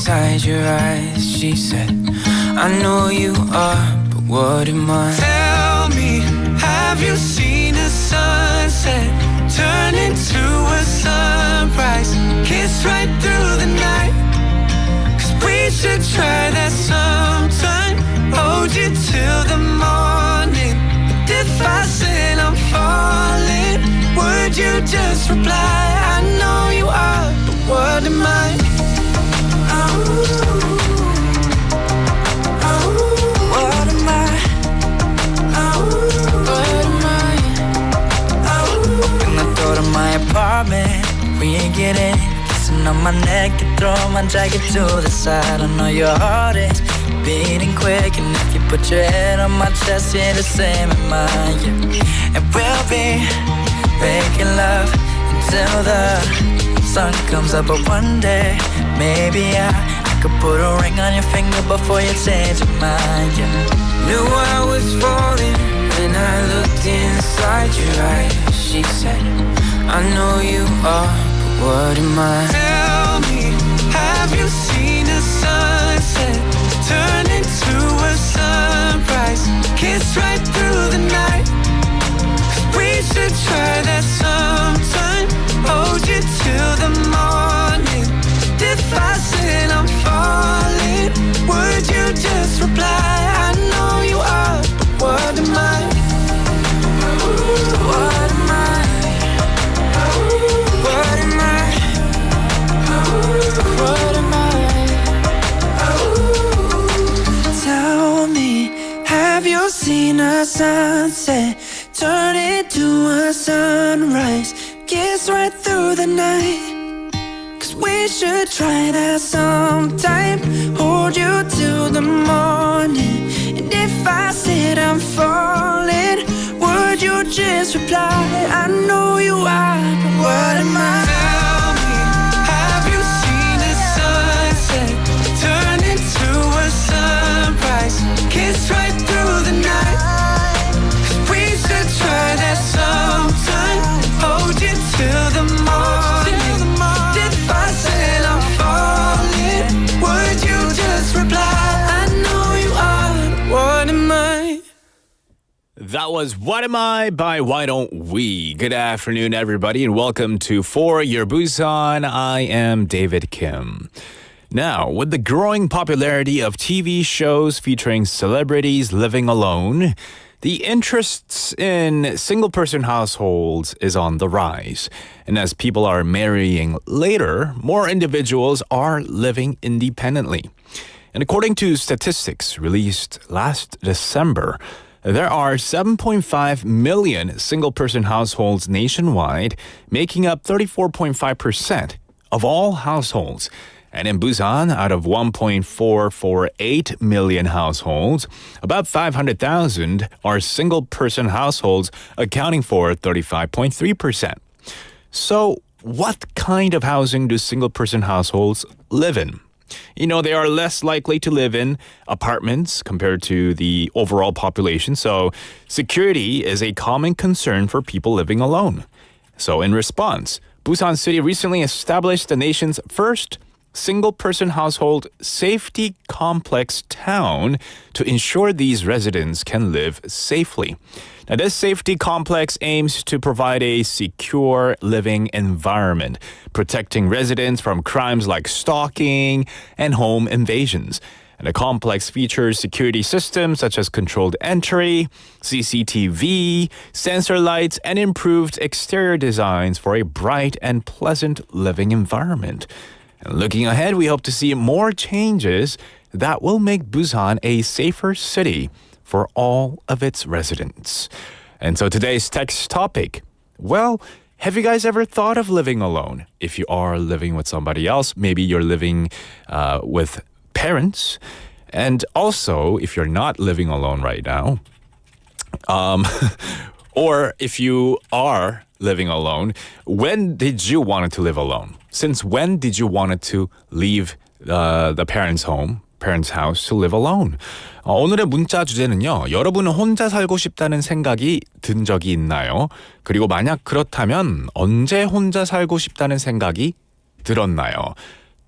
inside your eyes, she said, I know you are, but what am I? Tell me, have you seen a sunset turn into a sunrise, kiss right through the night? 'Cause we should try that sometime, hold you till the morning. And if I said I'm falling, would you just reply, I know you are, but what am I? What am I? What am I? Open the door to my apartment, we ain't get in, kissing on my neck, you throw my jacket to the side. I know your heart is beating quick, and if you put your head on my chest, you're the same in mine, yeah. And we'll be making love until the sun comes up, but one day, maybe I could put a ring on your finger before you change your mind, yeah. Knew I was falling when I looked inside your eyes, she said, I know you are, but what am I? Tell me, have you seen a sunset turn into a sunrise, kiss right through the night? 'Cause we should try that sometime, hold you till the morning. If I said I'm falling, would you just reply, I know you are, but what am I? What am I? What am I? What am I? Tell me, have you seen a sunset turn into a sunrise, kiss right through the night? 'Cause we should try that sometime, hold you till the morning. And if I said I'm falling, would you just reply, I know you are, but what am I? Tell me, have you seen a sunset turn into a sunrise, kiss right through the night? 'Cause we should try that sometime, hold you till the morning. If I said I'm falling, would you just reply, I know you are, but what am I? That was What Am I by Why Don't We? Good afternoon, everybody, and welcome to For Your Busan. I am David Kim. Now, with the growing popularity of TV shows featuring celebrities living alone, the interests in single-person households is on the rise. And as people are marrying later, more individuals are living independently. And according to statistics released last December, there are 7.5 million single-person households nationwide, making up 34.5% of all households. And in Busan, out of 1.448 million households, about 500,000 are single-person households, accounting for 35.3%. So, what kind of housing do single-person households live in? You know, they are less likely to live in apartments compared to the overall population, so security is a common concern for people living alone. So, in response, Busan City recently established the nation's first single-person household safety complex town to ensure these residents can live safely. Now, this safety complex aims to provide a secure living environment, protecting residents from crimes like stalking and home invasions. And the complex features security systems such as controlled entry, CCTV, sensor lights, and improved exterior designs for a bright and pleasant living environment. And looking ahead, we hope to see more changes that will make Busan a safer city for all of its residents. And so today's text topic, well, have you guys ever thought of living alone? If you are living with somebody else, maybe you're living with parents. And also, if you're not living alone right now, or if you are living alone, when did you want to live alone? Since when did you want to leave the parents' house to live alone? 오늘의 문자 주제는요. 여러분은 혼자 살고 싶다는 생각이 든 적이 있나요? 그리고 만약 그렇다면 언제 혼자 살고 싶다는 생각이 들었나요?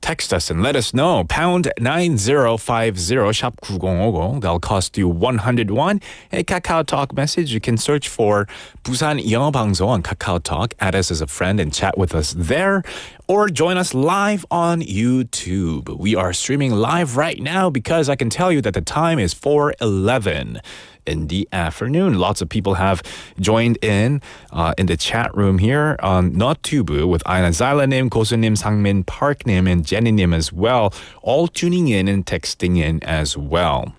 text us and let us know. pound 9050 샵 9050. That'll cost you 101. A Kakao Talk message. You can search for 부산영어방송 on Kakao Talk. Add us as a friend and chat with us there. Or join us live on YouTube. We are streaming live right now because I can tell you that the time is 4:11 in the afternoon. Lots of people have joined in the chat room here on NotTube with Aina Zylanim, Kosunim, Sangmin, Parknim, and Jennynim as well. All tuning in and texting in as well.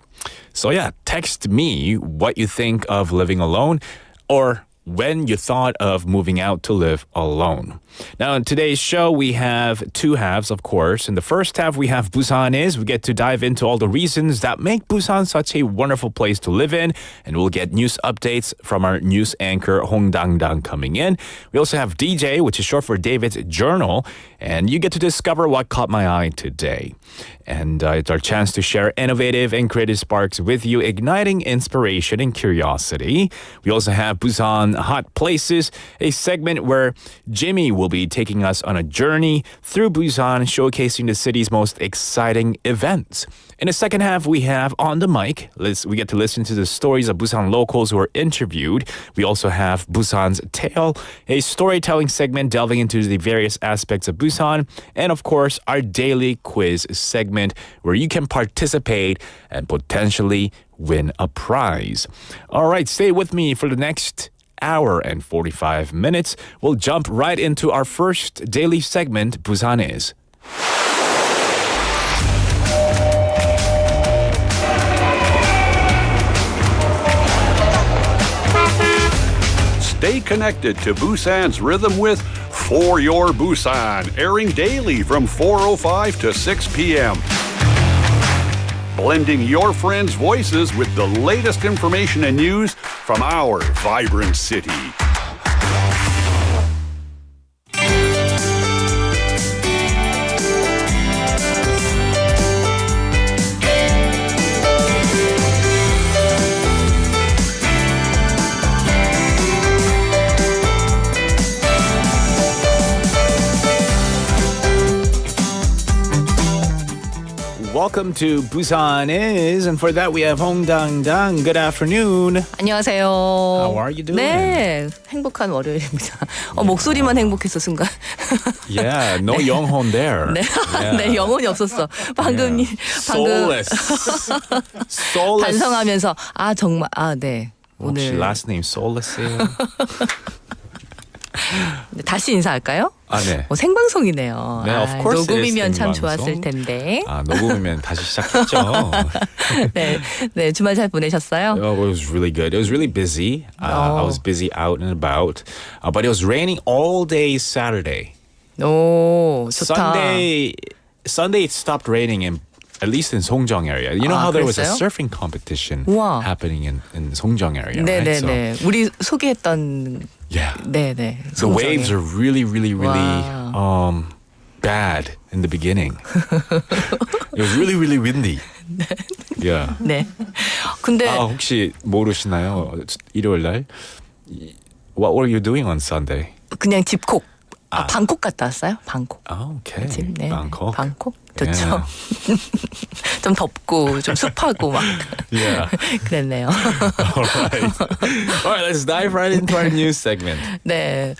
So yeah, text me what you think of living alone or when you thought of moving out to live alone. Now, in today's show, we have two halves, of course. In the first half, we have Busan Is. We get to dive into all the reasons that make Busan such a wonderful place to live in. And we'll get news updates from our news anchor, Hong Dang-dang, coming in. We also have DJ, which is short for David's Journal. And you get to discover what caught my eye today. And it's our chance to share innovative and creative sparks with you, igniting inspiration and curiosity. We also have Busan Hot Places, a segment where Jimmy will be taking us on a journey through Busan, showcasing the city's most exciting events. In the second half, we have On the Mic. We get to listen to the stories of Busan locals who are interviewed. We also have Busan's Tale, a storytelling segment delving into the various aspects of Busan. And of course, our daily quiz segment where you can participate and potentially win a prize. All right, stay with me for the next hour and 45 minutes. We'll jump right into our first daily segment, Busan Is. Stay connected to Busan's rhythm with For Your Busan, airing daily from 4:05 to 6 p.m. Blending your friends' voices with the latest information and news from our vibrant city. Welcome to Busan Is, and for that we have Hong Dang-dang. Good afternoon. 안녕하세요. How are you doing? 네, 행복한 월요일입니다. 목소리만 행복했어 순간. Yeah, no 영혼 there. 네, Yeah. 네 영혼이 없었어. 방금 Yeah. Soulless. Soulless. 반성하면서 정말 네 혹시 오늘 last name Soulless예요? 네, 다시 인사할까요? 네. 생방송이네요. 네, of course 녹음이면 참 생방송. 좋았을 텐데. 녹음이면 다시 시작했죠. 네, 주말 잘 보내셨어요? Oh, it was really good. It was really busy. I was busy out and about. But it was raining all day Saturday. 오, 좋다. Sunday it stopped raining at least in Songjong area. You know how there was a 그랬어요? surfing competition 우와. happening in Songjong area, 네, right? 네, 네. 우리 소개했던 Yeah. 네, 네. The waves are really, really, really bad in the beginning. It was really, really windy. Yeah. 네. 근데 혹시 모르시나요? 일요일 날 What were you doing on Sunday? 그냥 집콕. 방콕 갔다 왔어요? 방콕. Okay. 집, 네. 방콕. 방콕 좋죠. 좀 덥고 좀 습하고 막 Yeah. 그랬네요. All right, let's dive right into our news segment. 네,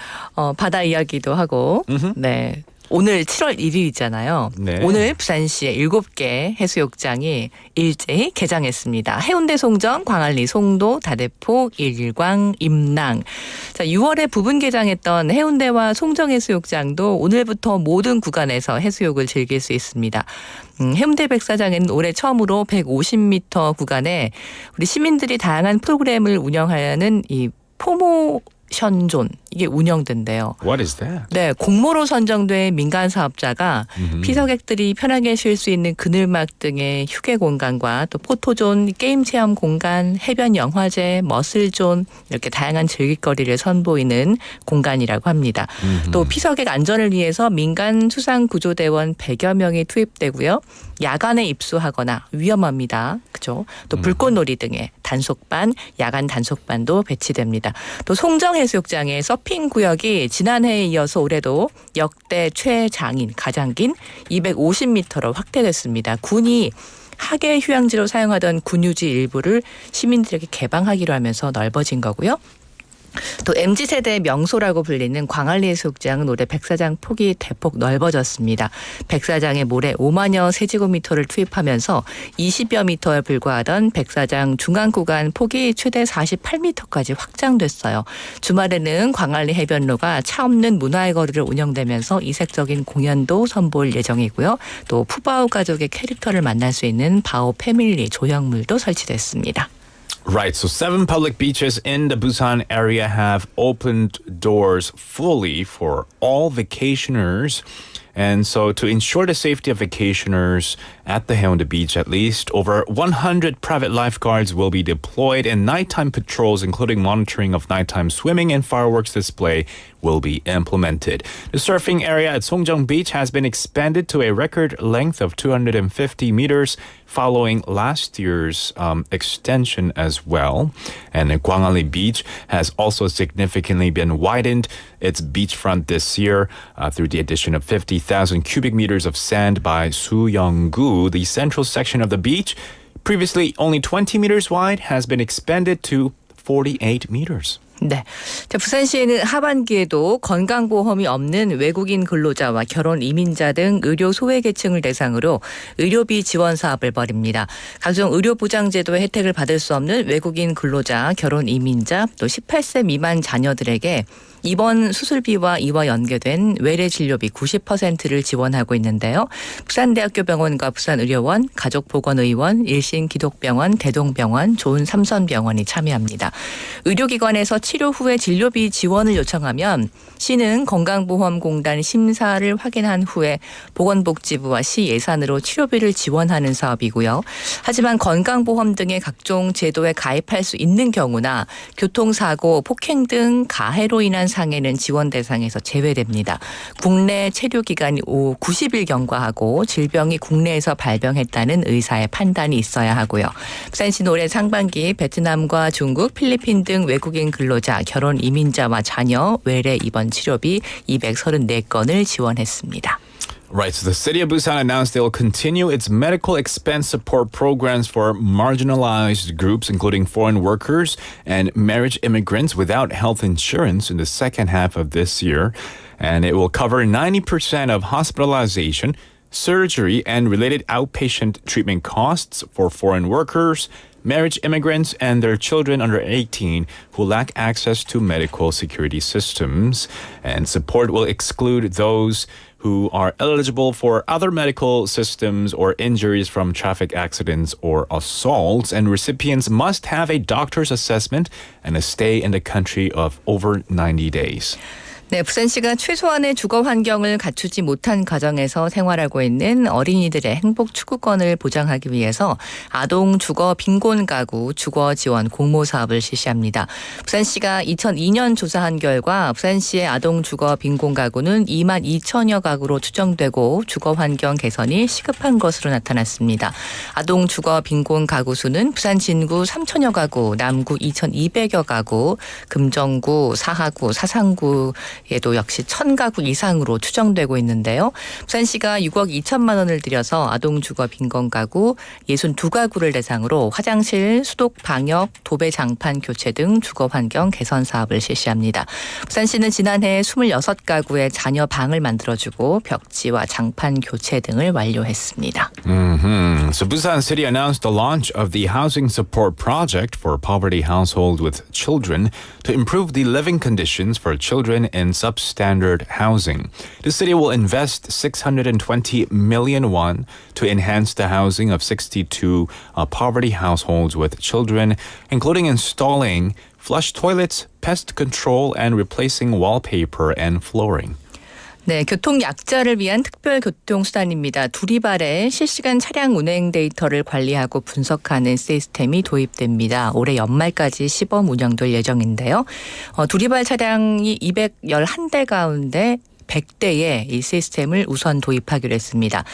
바다 이야기도 하고, 네. 오늘 7월 1일이잖아요. 네. 오늘 부산시의 7개 해수욕장이 일제히 개장했습니다. 해운대, 송정, 광안리, 송도, 다대포, 일광, 임랑. 자, 6월에 부분 개장했던 해운대와 송정 해수욕장도 오늘부터 모든 구간에서 해수욕을 즐길 수 있습니다. 해운대 백사장에는 올해 처음으로 150m 구간에 우리 시민들이 다양한 프로그램을 운영하는 이 포모션존 이게 운영된대요. What is that? 네, 공모로 선정된 민간 사업자가 피서객들이 편하게 쉴 수 있는 그늘막 등의 휴게 공간과 또 포토존, 게임 체험 공간, 해변 영화제, 머슬존 이렇게 다양한 즐길거리를 선보이는 공간이라고 합니다. 또 피서객 안전을 위해서 민간 수상구조대원 100여 명이 투입되고요. 야간에 입수하거나 위험합니다. 그죠? 또 불꽃놀이 등의 단속반, 야간 단속반도 배치됩니다. 또 송정해수욕장에 서핑 서핑 구역이 지난해에 이어서 올해도 역대 최장인 가장 긴 250m로 확대됐습니다. 군이 하계 휴양지로 사용하던 군유지 일부를 시민들에게 개방하기로 하면서 넓어진 거고요. 또 MZ세대의 명소라고 불리는 광안리해수욕장은 올해 백사장 폭이 대폭 넓어졌습니다. 백사장에 모래 5만여 세제곱미터를 투입하면서 20여 미터에 불과하던 백사장 중간 구간 폭이 최대 48미터까지 확장됐어요. 주말에는 광안리 해변로가 차 없는 문화의 거리를 운영되면서 이색적인 공연도 선보일 예정이고요. 또 푸바오 가족의 캐릭터를 만날 수 있는 바오 패밀리 조형물도 설치됐습니다. Right, so 7 public beaches in the Busan area have opened doors fully for all vacationers. And so to ensure the safety of vacationers at the Haeundae Beach, at least, over 100 private lifeguards will be deployed and nighttime patrols, including monitoring of nighttime swimming and fireworks display, will be implemented. The surfing area at Songjong Beach has been expanded to a record length of 250 meters following last year's extension as well. And Gwangali Beach has also significantly been widened its beachfront this year through the addition of 50,000 cubic meters of sand by Suyeonggu. The central section of the beach, previously only 20 meters wide, has been expanded to 48 meters. 네. 자, 부산시에는 하반기에도 건강보험이 없는 외국인 근로자와 결혼 이민자 등 의료 소외계층을 대상으로 의료비 지원 사업을 벌입니다. 각종 의료보장제도의 혜택을 받을 수 없는 외국인 근로자, 결혼 이민자, 또 18세 미만 자녀들에게 입원 수술비와 이와 연계된 외래 진료비 90%를 지원하고 있는데요. 부산대학교 병원과 부산의료원, 가족보건의원, 일신기독병원, 대동병원, 좋은삼선병원이 참여합니다. 의료기관에서 치료 후에 진료비 지원을 요청하면 시는 건강보험공단 심사를 확인한 후에 보건복지부와 시 예산으로 치료비를 지원하는 사업이고요. 하지만 건강보험 등의 각종 제도에 가입할 수 있는 경우나 교통사고, 폭행 등 가해로 인한 상해는 지원 대상에서 제외됩니다. 국내 체류 기간이 90일 경과하고 질병이 국내에서 발병했다는 의사의 판단이 있어야 하고요. 부산시 올해 상반기 베트남과 중국, 필리핀 등 외국인 근로자, 결혼 이민자와 자녀 외래 입원 치료비 234건을 지원했습니다. Right, so the city of Busan announced they will continue its medical expense support programs for marginalized groups, including foreign workers and marriage immigrants without health insurance in the second half of this year. And it will cover 90% of hospitalization, surgery, and related outpatient treatment costs for foreign workers, marriage immigrants, and their children under 18 who lack access to medical security systems. And support will exclude those who are eligible for other medical systems or injuries from traffic accidents or assaults, and recipients must have a doctor's assessment and a stay in the country of over 90 days. 네, 부산시가 최소한의 주거 환경을 갖추지 못한 가정에서 생활하고 있는 어린이들의 행복 추구권을 보장하기 위해서 아동 주거 빈곤 가구 주거 지원 공모 사업을 실시합니다. 부산시가 2002년 조사한 결과 부산시의 아동 주거 빈곤 가구는 2만 2천여 가구로 추정되고 주거 환경 개선이 시급한 것으로 나타났습니다. 아동 주거 빈곤 가구 수는 부산 진구 3천여 가구, 남구 2,200여 가구, 금정구, 사하구, 사상구 에도 역시 1,000가구 이상으로 추정되고 있는데요. 부산시가 6억 2천만 원을 들여서 아동주거 빈곤 가구 62가구를 대상으로 화장실, 수독, 방역, 도배 장판 교체 등 주거 환경 개선 사업을 실시합니다. 부산시는 지난해 26가구의 자녀 방을 만들어주고 벽지와 장판 교체 등을 완료했습니다. So Busan City announced the launch of the Housing Support Project for poverty households with children to improve the living conditions for children in substandard housing. The city will invest 620 million won to enhance the housing of 62 poverty households with children, including installing flush toilets, pest control, and replacing wallpaper and flooring. 네, 교통약자를 위한 특별교통수단입니다. 두리발에 실시간 차량 운행 데이터를 관리하고 분석하는 시스템이 도입됩니다. 올해 연말까지 시범 운영될 예정인데요. 두리발 차량이 211대 가운데 100대의 이 시스템을 우선 도입하기로 했습니다.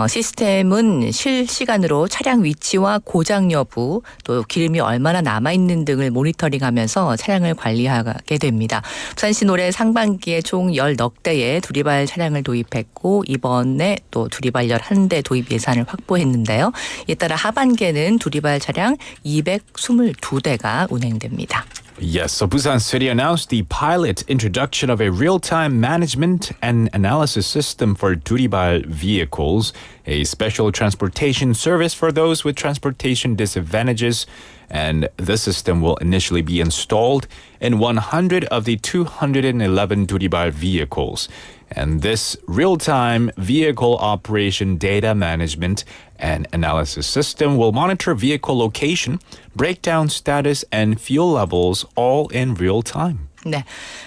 시스템은 실시간으로 차량 위치와 고장 여부, 또 기름이 얼마나 남아있는 등을 모니터링하면서 차량을 관리하게 됩니다. 부산시 올해 상반기에 총 10넉대의 두리발 차량을 도입했고 이번에 또 두리발 11대 도입 예산을 확보했는데요. 이에 따라 하반기에는 두리발 차량 222대가 운행됩니다. Yes, so Busan City announced the pilot introduction of a real-time management and analysis system for duribal vehicles, a special transportation service for those with transportation disadvantages. And the system will initially be installed in 100 of the 211 duribal vehicles. And this real-time vehicle operation data management and analysis system will monitor vehicle location, breakdown status, and fuel levels all in real time. 네,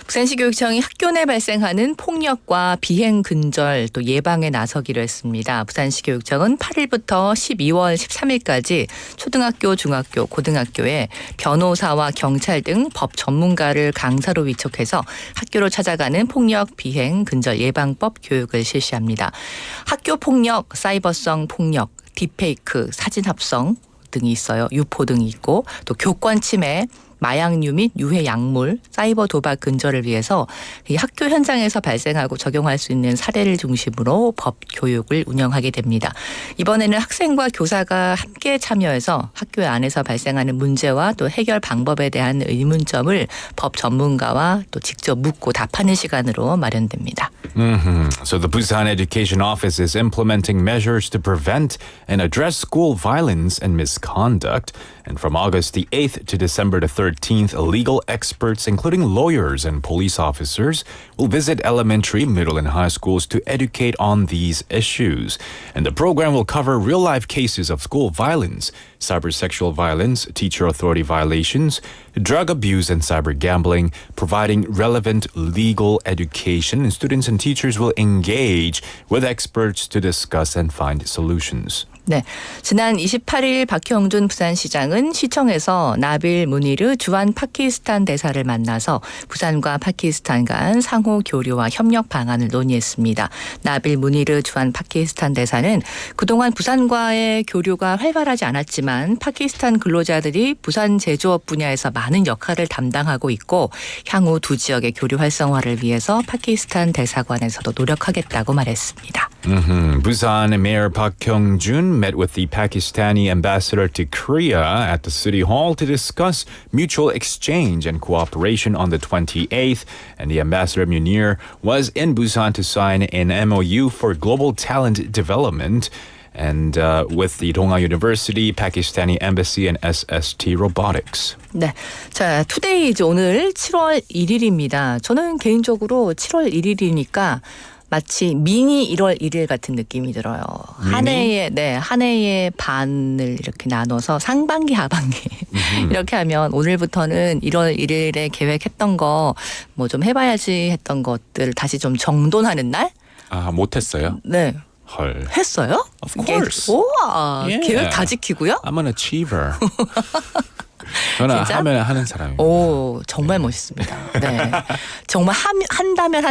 부산시 교육청이 학교 내 발생하는 폭력과 비행 근절 또 예방에 나서기로 했습니다. 부산시 교육청은 8일부터 12월 13일까지 초등학교, 중학교, 고등학교에 변호사와 경찰 등 법 전문가를 강사로 위촉해서 학교로 찾아가는 폭력, 비행, 근절 예방법 교육을 실시합니다. 학교 폭력, 사이버성 폭력, 딥페이크, 사진 합성 등이 있어요. 유포 등이 있고 또 교권 침해, 마약류 및 유해 약물, 사이버 도박 근절을 위해서 이 학교 현장에서 발생하고 적용할 수 있는 사례를 중심으로 법 교육을 운영하게 됩니다. 이번에는 학생과 교사가 함께 참여해서 학교 안에서 발생하는 문제와 또 해결 방법에 대한 의문점을 법 전문가와 또 직접 묻고 답하는 시간으로 마련됩니다. So the Busan Education Office is implementing measures to prevent and address school violence and misconduct. And from August the 8th to December the 13th, legal experts, including lawyers and police officers, will visit elementary, middle, and high schools to educate on these issues. And the program will cover real-life cases of school violence, cybersexual violence, teacher authority violations, drug abuse, and cyber gambling, providing relevant legal education. And students and teachers will engage with experts to discuss and find solutions. 네, 지난 28일 박형준 부산시장은 시청에서 나빌 무니르 주한 파키스탄 대사를 만나서 부산과 파키스탄 간 상호 교류와 협력 방안을 논의했습니다. 나빌 무니르 주한 파키스탄 대사는 그동안 부산과의 교류가 활발하지 않았지만 파키스탄 근로자들이 부산 제조업 분야에서 많은 역할을 담당하고 있고 향후 두 지역의 교류 활성화를 위해서 파키스탄 대사관에서도 노력하겠다고 말했습니다. Busan Mayor Park Kyung-jun met with the Pakistani ambassador to Korea at the City Hall to discuss mutual exchange and cooperation on the 28th. And the ambassador Munir was in Busan to sign an MOU for global talent development. And with the Dongha University, Pakistani Embassy, and SST Robotics. 네, 자 투데이 이제 오늘 7월 1일입니다. 저는 개인적으로 7월 1일이니까 마치 미니 1월 1일 같은 느낌이 들어요. 한 해의 반을 이렇게 나눠서 상반기, 하반기 이렇게 하면 오늘부터는 1월 1일에 계획했던 거 뭐 좀 해봐야지 했던 것들 다시 좀 정돈하는 날? 아, 못했어요? 네. 헐. 했어요? Of course. 우와, Yeah. 계획 다 지키고요? I'm an achiever. 저는 진짜? 하면 하는 사람입니다. 오, 정말 멋있습니다. 네. 정말 한다면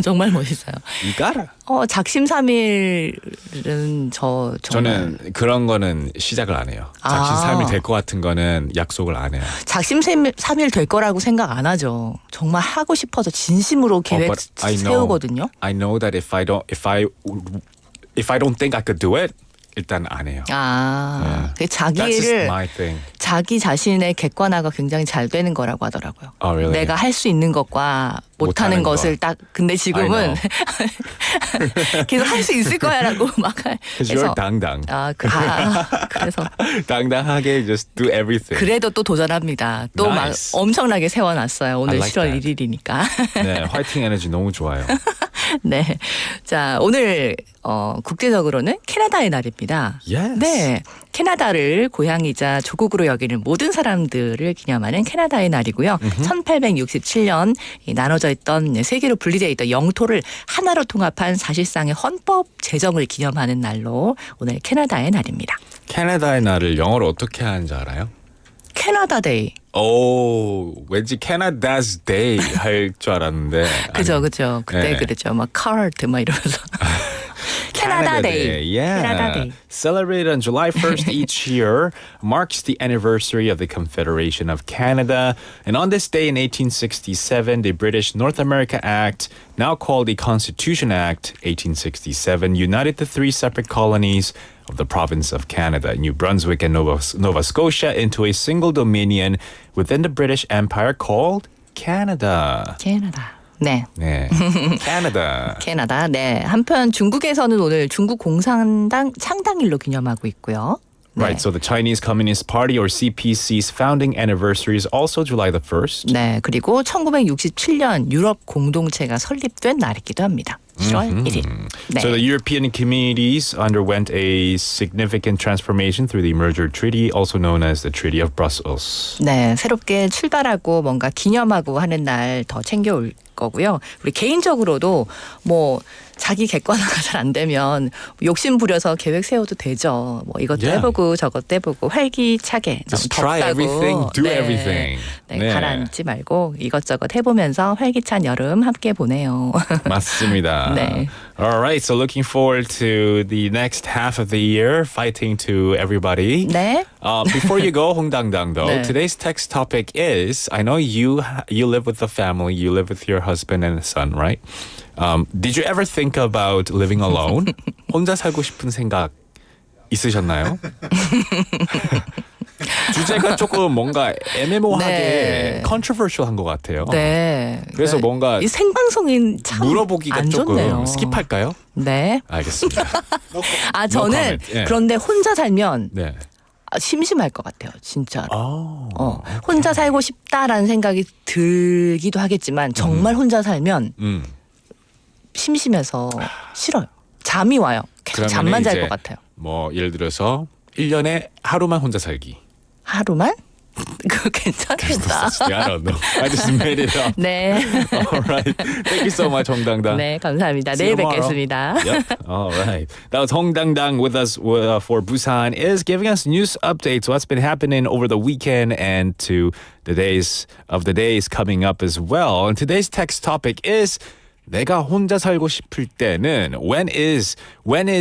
정말 멋있어요. You gotta. 작심삼일은 정말. 저는 그런 거는 시작을 안 해요. 작심삼일 될 것 같은 거는 약속을 안 해요. 작심삼일 될 거라고 생각 안 하죠. 정말 하고 싶어서 진심으로 계획 세우거든요. I know that if I don't think I could do it, 일단 안 해요. 그 That's just my thing. 자기 자신의 객관화가 굉장히 잘 되는 거라고 하더라고요. Oh, really? 내가 할 수 있는 것과 못하는 것을 딱 근데 지금은 계속 할 수 있을 거야라고 막 Because you're 당당. 그래서 당당하게 just do everything. 그래도 또 도전합니다. 또 막 Nice. 엄청나게 세워놨어요. 오늘 I like 7월 that. 1일이니까. 네, 화이팅 에너지 너무 좋아요. 네, 자 오늘 국제적으로는 캐나다의 날입니다. Yes. 네, 캐나다를 고향이자 조국으로 여기는 모든 사람들을 기념하는 캐나다의 날이고요. 1867년 나눠져 있던 세계로 분리되어 있던 영토를 하나로 통합한 사실상의 헌법 제정을 기념하는 날로 오늘 캐나다의 날입니다. 캐나다의 날을 영어로 어떻게 하는지 알아요? 캐나다 데이. 오, 왠지 Canada's Day 할 줄 알았는데. 그죠. 그때 네. 그랬죠. 막 카르트 막 이러면서. Canada Day. Yeah. Canada Day. Celebrated on July 1st each year, marks the anniversary of the Confederation of Canada. And on this day in 1867, the British North America Act, now called the Constitution Act 1867, united the three separate colonies of the province of Canada, New Brunswick and Nova Scotia, into a single dominion within the British Empire called Canada. 캐나다. 네. 네, Canada. 캐나다. 네. 한편 중국에서는 오늘 중국 공산당 창당일로 기념하고 있고요. 네. Right, so the Chinese Communist Party or CPC's founding anniversary is also July the 1st. 네. 그리고 1967년 유럽 공동체가 설립된 날이기도 합니다. 7월 1일. 네. So the European communities underwent a significant transformation through the merger treaty, also known as the Treaty of Brussels. 네, 새롭게 출발하고 뭔가 기념하고 하는 날 더 챙겨올 거고요. 우리 개인적으로도 뭐 자기 객관화가 잘 안 되면 욕심 부려서 계획 세워도 되죠. 뭐 이것도 Yeah. 해보고 저것도 해보고 활기차게 너무 Just try 덥다고. everything, do 네. everything. 네, 네. 가라앉지 말고 이것저것 해보면서 활기찬 여름 함께 보내요. 맞습니다. 네. All right, so looking forward to the next half of the year, fighting to everybody. 네. Before you go, 홍당당 though, 네. today's text topic is, I know you live with a family, you live with your husband and son, right? Did you ever think about living alone? 혼자 살고 싶은 생각 있으셨나요? 주제가 조금 뭔가 애매모호하게 네. controversial한 것 같아요. 네. 그래서 뭔가 이 생방송인 참 물어보기가 안 조금 좋네요. 스킵할까요? 네. 알겠습니다. 아 저는 comment. 예. 그런데 혼자 살면 네. 심심할 것 같아요, 진짜로. 아, 혼자 살고 싶다라는 생각이 들기도 하겠지만 정말 혼자 살면 심심해서 싫어요. 잠이 와요. 계속 그러면은 잠만 잘 이제 것 같아요. 뭐 예를 들어서 1년에 하루만 혼자 살기. 하루만? 그거 괜찮겠다. I don't know. I just made it up. 네. All right. Thank you so much, 홍당당. 네, 감사합니다. See 내일 you tomorrow. 뵙겠습니다. Yep. All right. That was 홍당당 with us for Busan Is, giving us news updates, what's been happening over the weekend and to the days coming up as well. And today's text topic is 내가 혼자 살고 싶을 때는 when is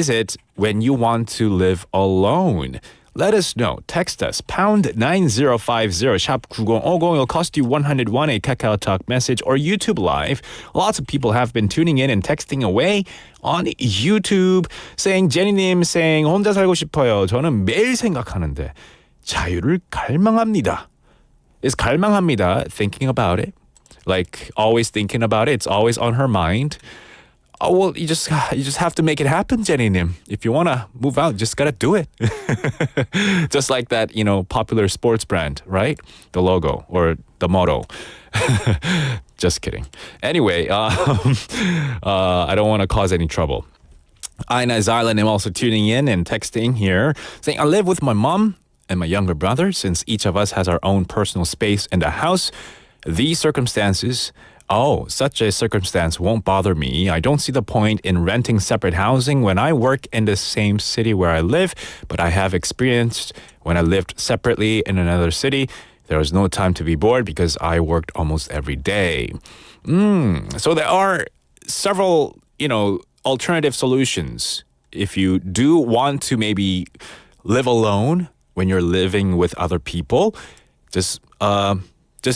it when you want to live alone? Let us know. Text us pound 9050 샵 9050. It'll cost you 101 a Kakao Talk message or YouTube Live. Lots of people have been tuning in and texting away on YouTube saying 제니님 saying 혼자 살고 싶어요. 저는 매일 생각하는데 자유를 갈망합니다. Is 갈망합니다 thinking about it? Like always thinking about it. It's always on her mind. Oh, well, you just have to make it happen, 제니님. If you want to move out, just got to do it. Just like that, popular sports brand, right? The logo or the motto. Just kidding. Anyway, I don't want to cause any trouble. Ina Zylan, I'm also tuning in and texting here, saying, I live with my mom and my younger brother since each of us has our own personal space in the house. These circumstances, such a circumstance won't bother me. I don't see the point in renting separate housing when I work in the same city where I live, but I have experienced when I lived separately in another city, there was no time to be bored because I worked almost every day. So there are several, alternative solutions. If you do want to maybe live alone when you're living with other people, just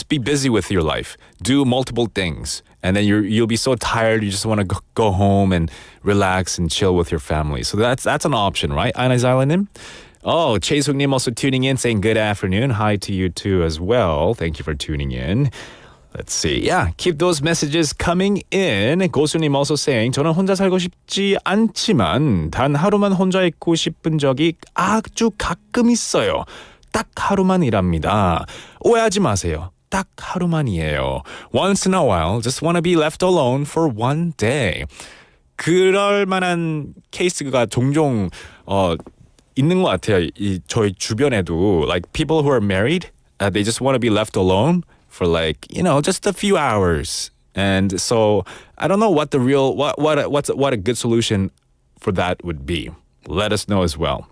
be busy with your life. Do multiple things. And then you'll be so tired, you just want to go home and relax and chill with your family. So that's an option, right? Ana Zylanim? Oh, Chae-Sung-nim also tuning in, saying good afternoon. Hi to you too as well. Thank you for tuning in. Let's see. Yeah, keep those messages coming in. 고수님 also saying, 저는 혼자 살고 싶지 않지만 단 하루만 혼자 있고 싶은 적이 아주 가끔 있어요. 딱 하루만이랍니다. 오해하지 마세요. 딱 하루만이에요. Once in a while, just want to be left alone for one day. 그럴 만한 케이스가 종종 있는 것 같아요. 저희 주변에도 like people who are married, they just want to be left alone for just a few hours. And so I don't know what a good solution for that would be. Let us know as well.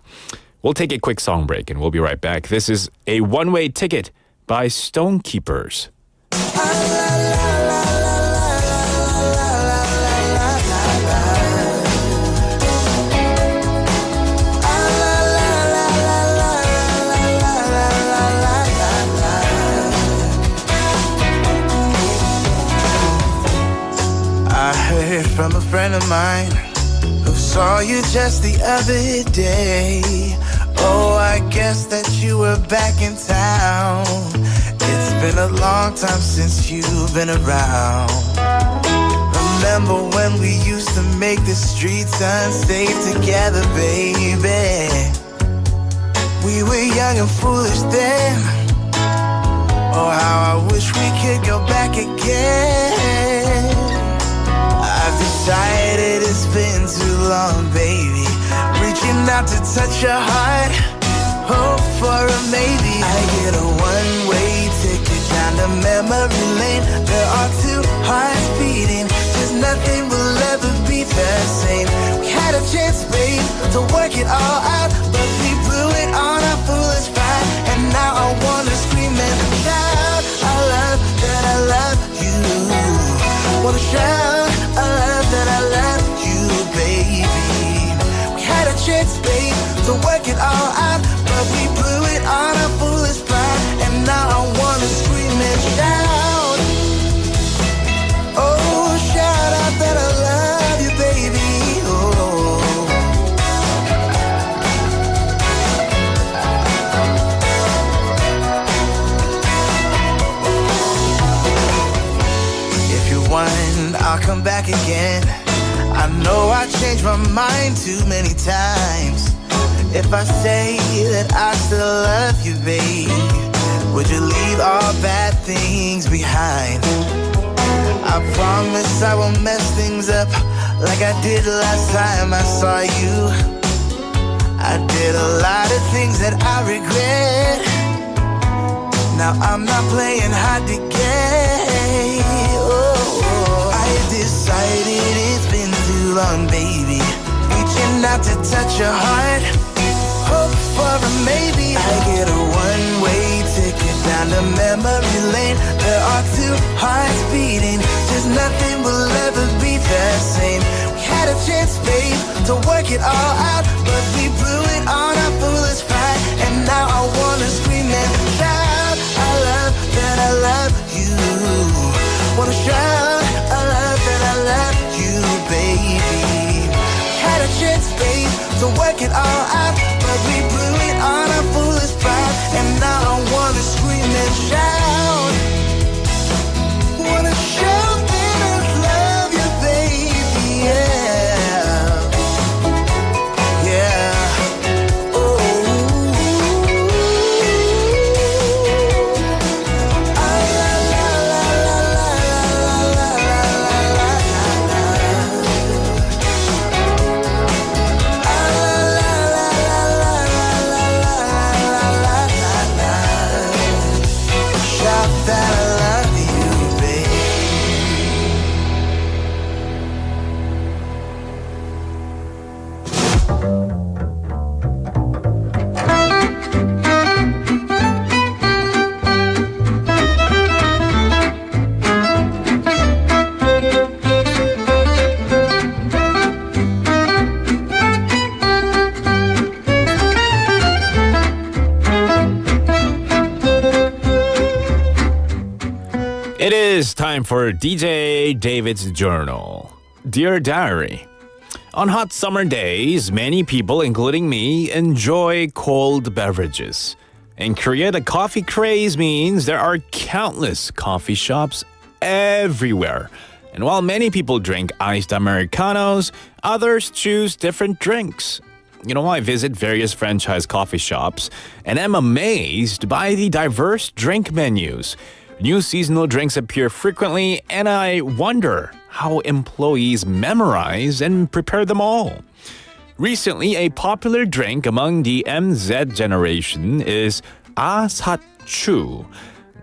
We'll take a quick song break and we'll be right back. This is A One-Way Ticket by Stonekeepers. I heard from a friend of mine who saw you just the other day. Oh, I guess that you were back in town. It's been a long time since you've been around. Remember when we used to make the streets unsafe together, baby? We were young and foolish then. Oh, how I wish we could go back again. I've decided it's been too long, baby. Reaching out to touch your heart, hope for a maybe. I get a one-way ticket down to memory lane. There are two hearts beating, just nothing will ever be the same. We had a chance, babe, to work it all out, but we blew it on our foolish pride. And now I wanna scream and shout, I love that I love you. Wanna shout, I love that I love you, baby. We had a chance, babe, to work it all out, but we blew it on our foolish pride. And now I wanna scream and shout, oh, shout out that I love you, baby. Oh. If you want, I'll come back again. I know I changed my mind too many times. If I say that I still love you, babe, would you leave all bad things behind? I promise I won't mess things up like I did last time I saw you. I did a lot of things that I regret. Now I'm not playing hard to get. Oh, I decided it's been too long, baby. Reaching out to touch your heart, hope for a maybe. I get a one-way ticket down to memory lane. There are two hearts beating, just nothing will ever be the same. We had a chance, babe, to work it all out, but we blew it on our foolish pride. And now I wanna scream and shout, I love that I love you. Wanna shout, I love that I love you, baby. Had a chance, babe, to work it all out, but we blew it on our foolish pride. And now I wanna scream and shout, wanna shout that I love you, baby, yeah, yeah. Oh, ah, la, la, la, la, la, la, la, shout that I love you, babe. It is time for DJ David's Journal. Dear Diary, on hot summer days, many people, including me, enjoy cold beverages. In Korea, the coffee craze means there are countless coffee shops everywhere. And while many people drink iced Americanos, others choose different drinks. You know, I visit various franchise coffee shops and am amazed by the diverse drink menus. New seasonal drinks appear frequently, and I wonder how employees memorize and prepare them all. Recently, a popular drink among the MZ generation is 아샷추.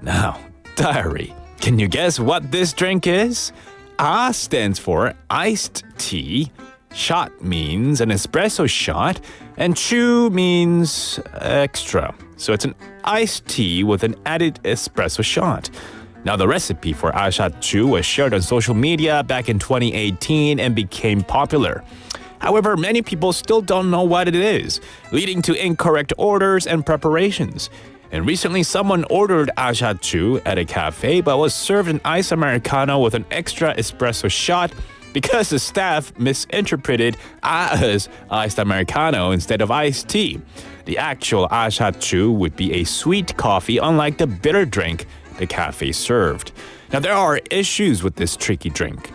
Now, diary, can you guess what this drink is? A stands for iced tea. Shot means an espresso shot, And chu means extra. So it's an iced tea with an added espresso shot. Now, the recipe for 아샷추 was shared on social media back in 2018 and became popular. However, many people still don't know what it is, leading to incorrect orders and preparations. And recently, someone ordered 아샷추 at a cafe but was served an iced Americano with an extra espresso shot because the staff misinterpreted as iced Americano instead of iced tea. The actual 아샷추 would be a sweet coffee, unlike the bitter drink the cafe served. Now, there are issues with this tricky drink.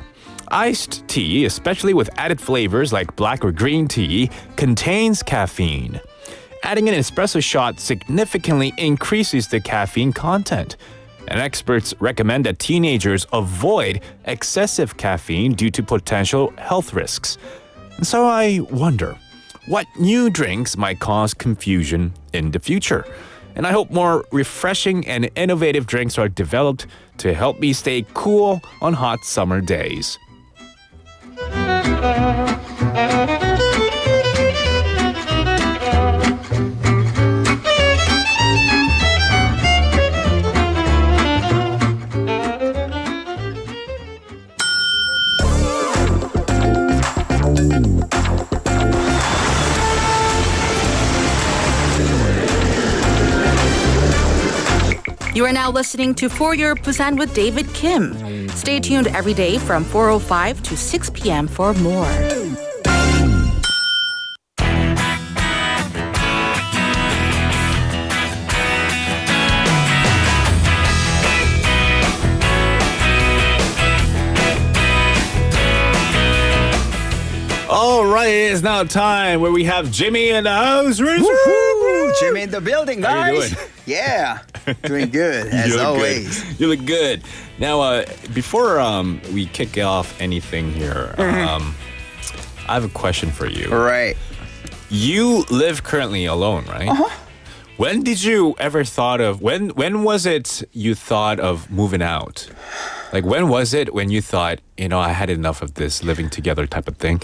Iced tea, especially with added flavors like black or green tea, contains caffeine. Adding an espresso shot significantly increases the caffeine content. And experts recommend that teenagers avoid excessive caffeine due to potential health risks. And so I wonder, what new drinks might cause confusion in the future? And I hope more refreshing and innovative drinks are developed to help me stay cool on hot summer days. You are now listening to For Your Busan with David Kim. Stay tuned every day from 4:05 to 6 p.m. for more. All right, it is now time where we have Jimmy in the house. Woo-hoo! Jimmy in the building, guys. How you doing? Yeah, doing good as You look always. good. You look good. Now, before we kick off anything here, I have a question for you. Right. You live currently alone, right? Uh-huh. When did you ever thought of when was it you thought of moving out? Like when was it when you thought, I had enough of this living together type of thing?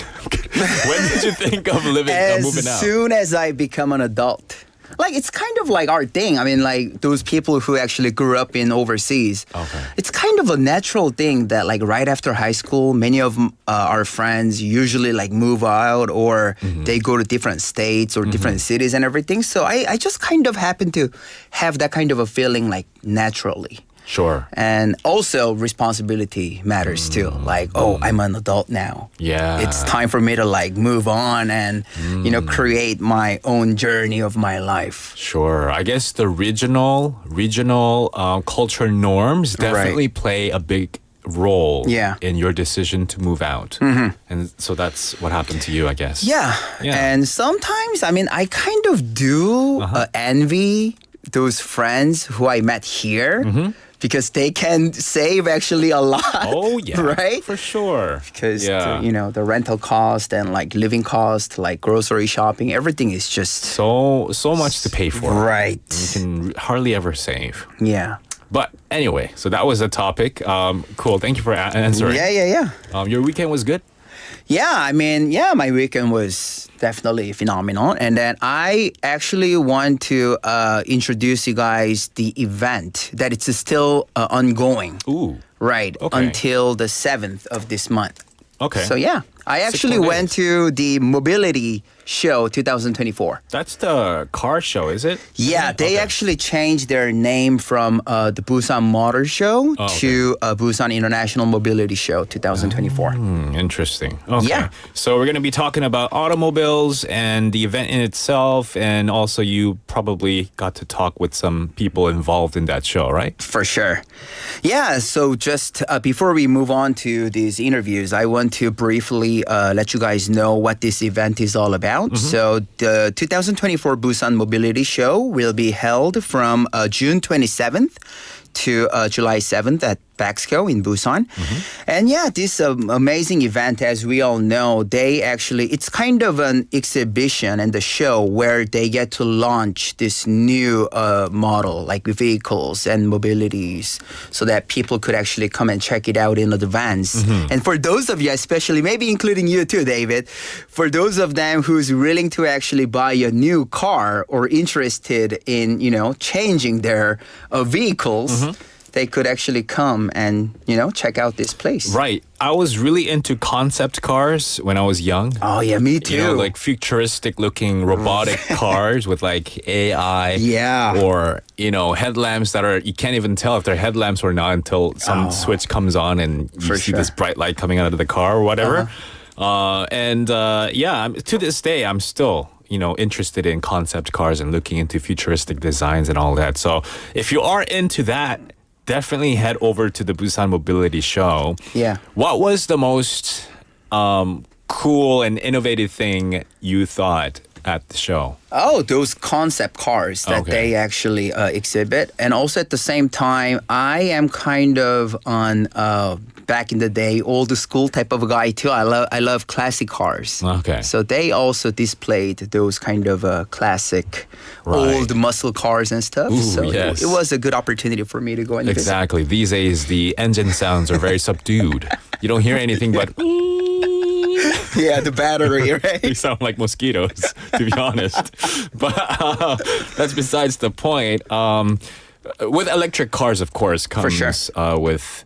When did you think of moving out? As soon as I become an adult. Like, it's kind of like our thing. I mean, like, those people who actually grew up in overseas. Okay. It's kind of a natural thing that, like, right after high school, many of our friends usually, like, move out or they go to different states or different cities and everything. So I just kind of happen to have that kind of a feeling, like, naturally. Sure. And also responsibility matters too. Like, I'm an adult now. Yeah. It's time for me to like move on and, create my own journey of my life. Sure. I guess the regional culture norms definitely play a big role in your decision to move out. And so that's what happened to you, I guess. Yeah. And sometimes, I mean, I kind of do envy those friends who I met here. Because they can save actually a lot. Oh, yeah. Right? For sure. Because, the rental cost and like living cost, like grocery shopping, everything is just... So much to pay for. Right. You can hardly ever save. Yeah. But anyway, so that was the topic. Cool. Thank you for answering. Yeah. Your weekend was good? Yeah, I mean, my weekend was definitely phenomenal. And then I actually want to introduce you guys the event that it's still ongoing. Ooh. Right, until the 7th of this month. Okay. So I actually went to the Mobility Show 2024. That's the car show, is it? Yeah, they actually changed their name from the Busan Motor Show to Busan International Mobility Show 2024. Interesting. Okay. Yeah. So we're going to be talking about automobiles and the event in itself, and also you probably got to talk with some people involved in that show, right? For sure. Yeah, so just before we move on to these interviews, I want to briefly let you guys know what this event is all about. So the 2024 Busan Mobility Show will be held from June 27th to July 7th at Baxco in Busan. And yeah, this amazing event, as we all know, it's kind of an exhibition and the show where they get to launch this new model, like vehicles and mobilities, so that people could actually come and check it out in advance. And for those of you, especially maybe including you too, David, for those of them who's willing to actually buy a new car or interested in, changing their vehicles, they could actually come and, check out this place. Right. I was really into concept cars when I was young. Oh, yeah, me too. Like futuristic looking robotic cars with like AI. Yeah. Or, headlamps that you can't even tell if they're headlamps or not until some switch comes on and you see this bright light coming out of the car or whatever. To this day, I'm still interested in concept cars and looking into futuristic designs and all that. So if you are into that, definitely head over to the Busan Mobility Show. Yeah. What was the most cool and innovative thing you thought at the show? Oh, those concept cars that they actually exhibit. And also at the same time, I am kind of on back in the day, old school type of guy too. I love classic cars. Okay. So they also displayed those kind of classic old muscle cars and stuff. Ooh, so yes. it was a good opportunity for me to go and visit. Exactly. These days, the engine sounds are very subdued. You don't hear anything but... Yeah, the battery, right? They sound like mosquitoes, to be honest. But that's besides the point. With electric cars, of course, comes with...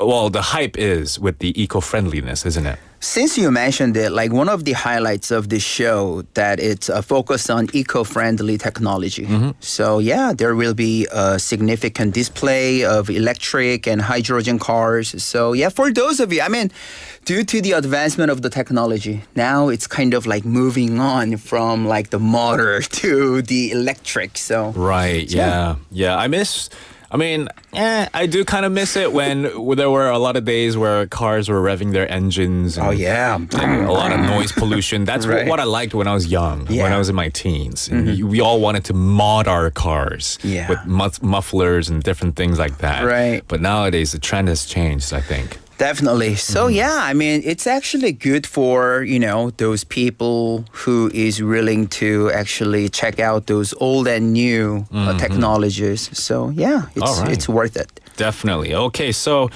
Well, the hype is with the eco-friendliness, isn't it? Since you mentioned it, like one of the highlights of this show that it's focused on eco-friendly technology. So yeah, there will be a significant display of electric and hydrogen cars. So yeah, for those of you, due to the advancement of the technology, now it's kind of like moving on from like the motor to the electric. So right, yeah. I do kind of miss it when there were a lot of days where cars were revving their engines. And, and a lot of noise pollution. That's what I liked when I was young, when I was in my teens. And we all wanted to mod our cars with mufflers and different things like that. Right. But nowadays, the trend has changed, I think. Definitely. So it's actually good for, those people who is willing to actually check out those old and new technologies. So it's worth it. Definitely. Okay, so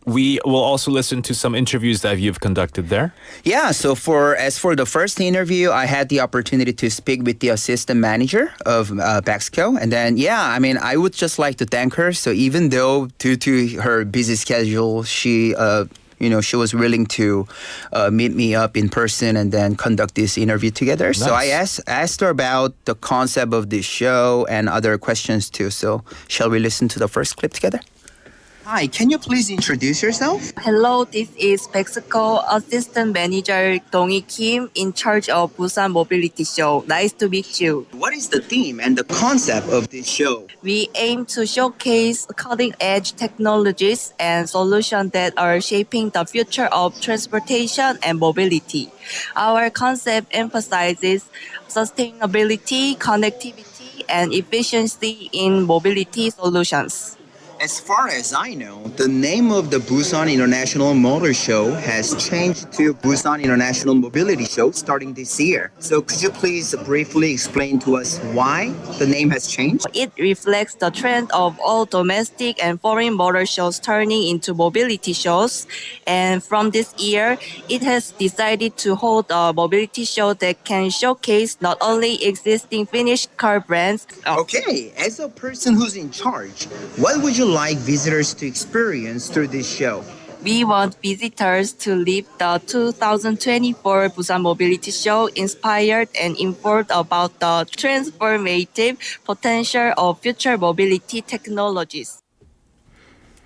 we will also listen to some interviews that you've conducted there. Yeah, so as for the first interview, I had the opportunity to speak with the assistant manager of Baxco. And then, I would just like to thank her. So even though due to her busy schedule, she was willing to meet me up in person and then conduct this interview together. Nice. So I asked her about the concept of this show and other questions too. So shall we listen to the first clip together? Hi, can you please introduce yourself? Hello, this is Baxco Assistant Manager Dong-hee Kim in charge of Busan Mobility-Show. Nice to meet you. What is the theme and the concept of this show? We aim to showcase cutting-edge technologies and solutions that are shaping the future of transportation and mobility. Our concept emphasizes sustainability, connectivity, and efficiency in mobility solutions. As far as I know, the name of the Busan International Motor Show has changed to Busan International Mobility Show starting this year. So could you please briefly explain to us why the name has changed? It reflects the trend of all domestic and foreign motor shows turning into mobility shows. And from this year, it has decided to hold a mobility show that can showcase not only existing finished car brands. Okay, as a person who's in charge, what would you like visitors to experience through this show? We want visitors to leave the 2024 Busan Mobility Show inspired and informed about the transformative potential of future mobility technologies.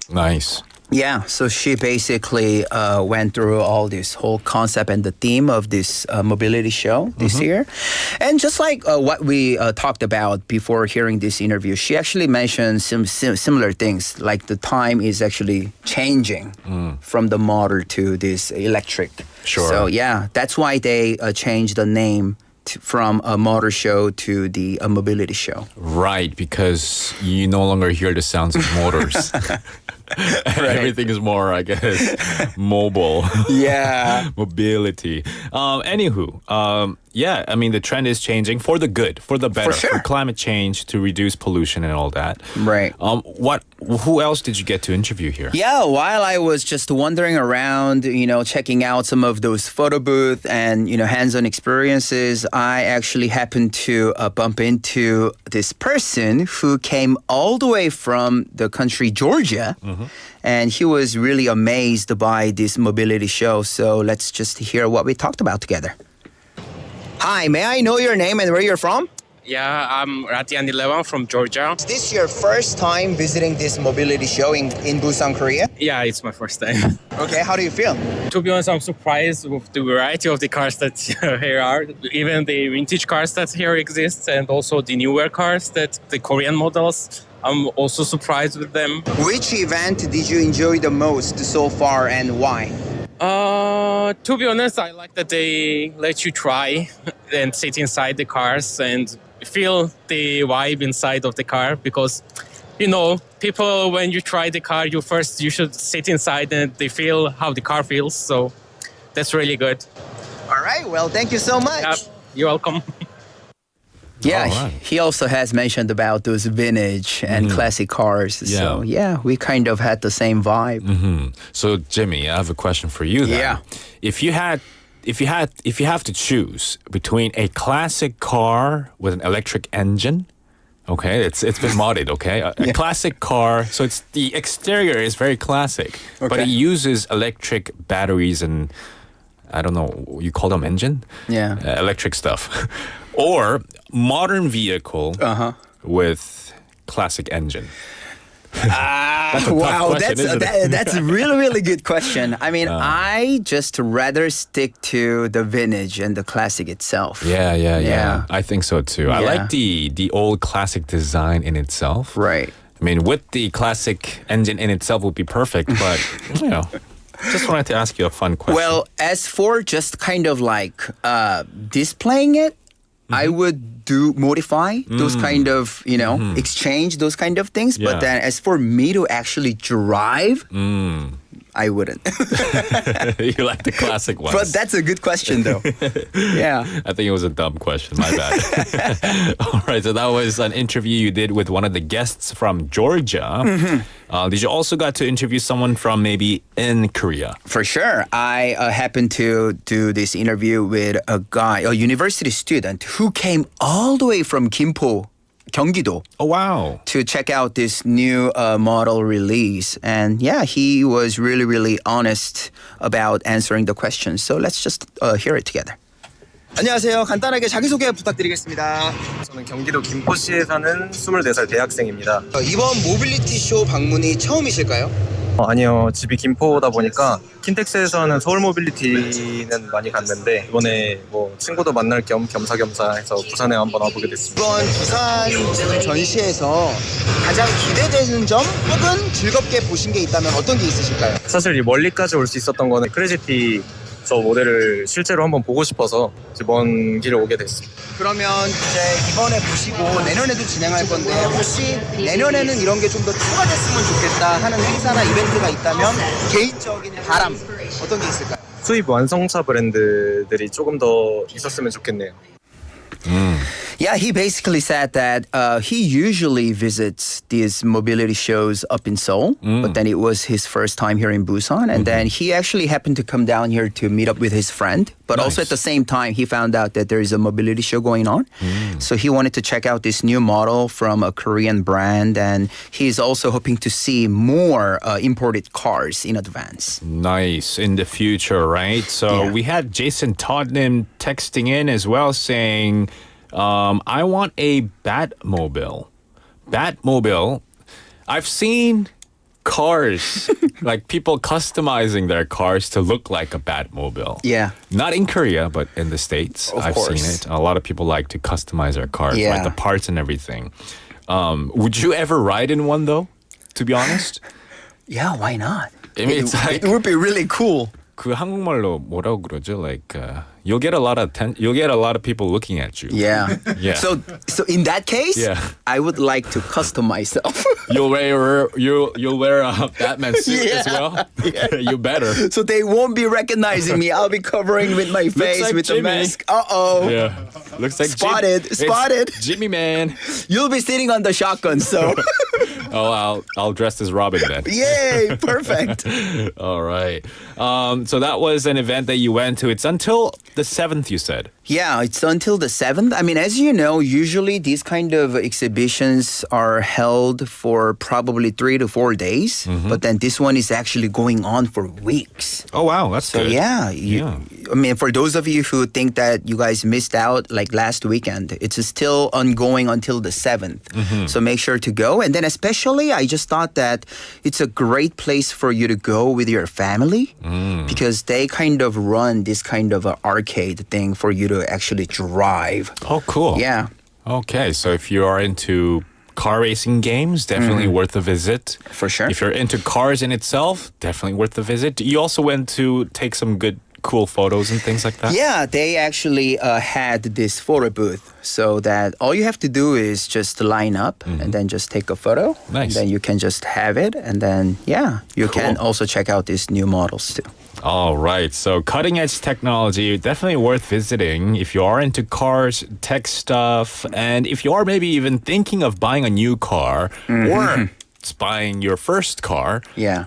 Nice. Yeah, so she basically went through all this whole concept and the theme of this mobility show this year. And just like what we talked about before hearing this interview, she actually mentioned some similar things, like the time is actually changing from the motor to this electric. Sure. So yeah, that's why they changed the name from a motor show to the mobility show. Right, because you no longer hear the sounds of motors. Everything is more, I guess, mobile. Yeah. Mobility. Anywho, yeah, I mean, the trend is changing for the good, for the better, sure. for climate change, to reduce pollution and all that. Right. Who else did you get to interview here? Yeah, while I was just wandering around, checking out some of those photo booths and, hands-on experiences, I actually happened to bump into this person who came all the way from the country Georgia. And he was really amazed by this mobility show. So let's just hear what we talked about together. Hi, may I know your name and where you're from? Yeah, I'm Ratian Dilewan from Georgia. Is this your first time visiting this mobility show in Busan, Korea? Yeah, it's my first time. Okay, how do you feel? To be honest, I'm surprised with the variety of the cars that here are. Even the vintage cars that here exist, and also the newer cars, that the Korean models. I'm also surprised with them. Which event did you enjoy the most so far and why? To be honest, I like that they let you try and sit inside the cars and feel the vibe inside of the car, because people, when you try the car, you should sit inside and they feel how the car feels. So that's really good. All right, well, thank you so much. Yeah, you're welcome. Yeah, All right. he also has mentioned about those vintage and classic cars. Yeah. So yeah, we kind of had the same vibe. So, Jimmy, I have a question for you then. Yeah. If you have to choose between a classic car with an electric engine, okay, it's been modded, okay? A classic car, so it's the exterior is very classic, but it uses electric batteries and I don't know, you call them engine? Yeah. Electric stuff. Or modern vehicle with classic engine. Wow, question, that's a really, really good question. I mean, I just rather stick to the vintage and the classic itself. Yeah. I think so too. I Yeah. like the old classic design in itself. Right. I mean, with the classic engine in itself would be perfect, but just wanted to ask you a fun question. Well, as for just kind of like displaying it, I would modify those kind of, exchange those kind of things. Yeah. But then as for me to actually drive, I wouldn't. You like the classic ones. But that's a good question though. Yeah. I think it was a dumb question. My bad. All right. So that was an interview you did with one of the guests from Georgia. Did you also got to interview someone from maybe in Korea? For sure. I happened to do this interview with a university student who came all the way from Gimpo, 경기도, Oh, wow. to check out this new model release. And yeah, he was really, really honest about answering the questions. So let's just hear it together. 안녕하세요. 간단하게 자기소개 부탁드리겠습니다. 저는 경기도 김포시에 사는 24살 대학생입니다. 이번 모빌리티 쇼 방문이 처음이실까요? 아니요. 집이 김포다 보니까 킨텍스에서는 서울 모빌리티는 많이 갔는데 이번에 친구도 만날 겸 겸사겸사 해서 부산에 한번 와보게 됐습니다. 이번 부산 전시에서 가장 기대되는 점 혹은 즐겁게 보신 게 있다면 어떤 게 있으실까요? 사실 이 멀리까지 올 수 있었던 거는 크레지티 저 모델을 실제로 한번 보고 싶어서 먼 길을 오게 됐습니다. 그러면 이제 이번에 보시고 내년에도 진행할 건데 혹시 내년에는 이런 게 좀 더 추가됐으면 좋겠다 하는 행사나 이벤트가 있다면 개인적인 바람 어떤 게 있을까요? 수입 완성차 브랜드들이 조금 더 있었으면 좋겠네요. Yeah, he basically said that he usually visits these mobility shows up in Seoul, but then it was his first time here in Busan. And then he actually happened to come down here to meet up with his friend. But also at the same time, he found out that there is a mobility show going on. So he wanted to check out this new model from a Korean brand. And he's also hoping to see more imported cars in advance. Nice. In the future, right? So Yeah. we had Jason Tottenham texting in as well saying, I want a Batmobile. Batmobile. I've seen cars, like people customizing their cars to look like a Batmobile. Yeah. Not in Korea, but in the States. I've seen course. it. A lot of people like to customize their cars, Yeah. like the parts and everything. Would you ever ride in one though, to be honest? Yeah, why not? I mean, it's like it would be really cool. 그 한국말로 뭐라고 그러죠? Like you'll get a lot of people looking at you. Yeah. Yeah. So in that case, Yeah. I would like to custom myself. You'll wear a Batman suit as Yeah. well. You better. So they won't be recognizing me. I'll be covering with my face like with Jimmy. the mask. Uh-oh. Yeah. Looks like Spotted, It's spotted. Jimmy man. You'll be sitting on the shotgun, so Oh, I'll dress as Robin then. yay, perfect. All right. So that was an event that you went to. It's until the 7th, you said. Yeah, it's until the 7th. I mean, as you know, usually these kind of exhibitions are held for probably 3 to 4 days, but then this one is actually going on for weeks. Oh, wow. That's So good. yeah, Yeah. I mean, for those of you who think that you guys missed out like last weekend, it's still ongoing until the 7th. So make sure to go. And then especially, I just thought that it's a great place for you to go with your family because they kind of run this kind of arcade thing for you to actually drive. Oh, cool. Yeah. Okay. So if you are into car racing games, definitely worth a visit. For sure. If you're into cars in itself, definitely worth a visit. You also went to take some good, cool photos and things like that? Yeah, they actually had this photo booth so that all you have to do is just line up and then just take a photo. Nice. And then you can just have it. And then, yeah, you can also check out these new models too. All right. So cutting edge technology, definitely worth visiting if you are into cars, tech stuff, and if you are maybe even thinking of buying a new car or just buying your first car. Yeah.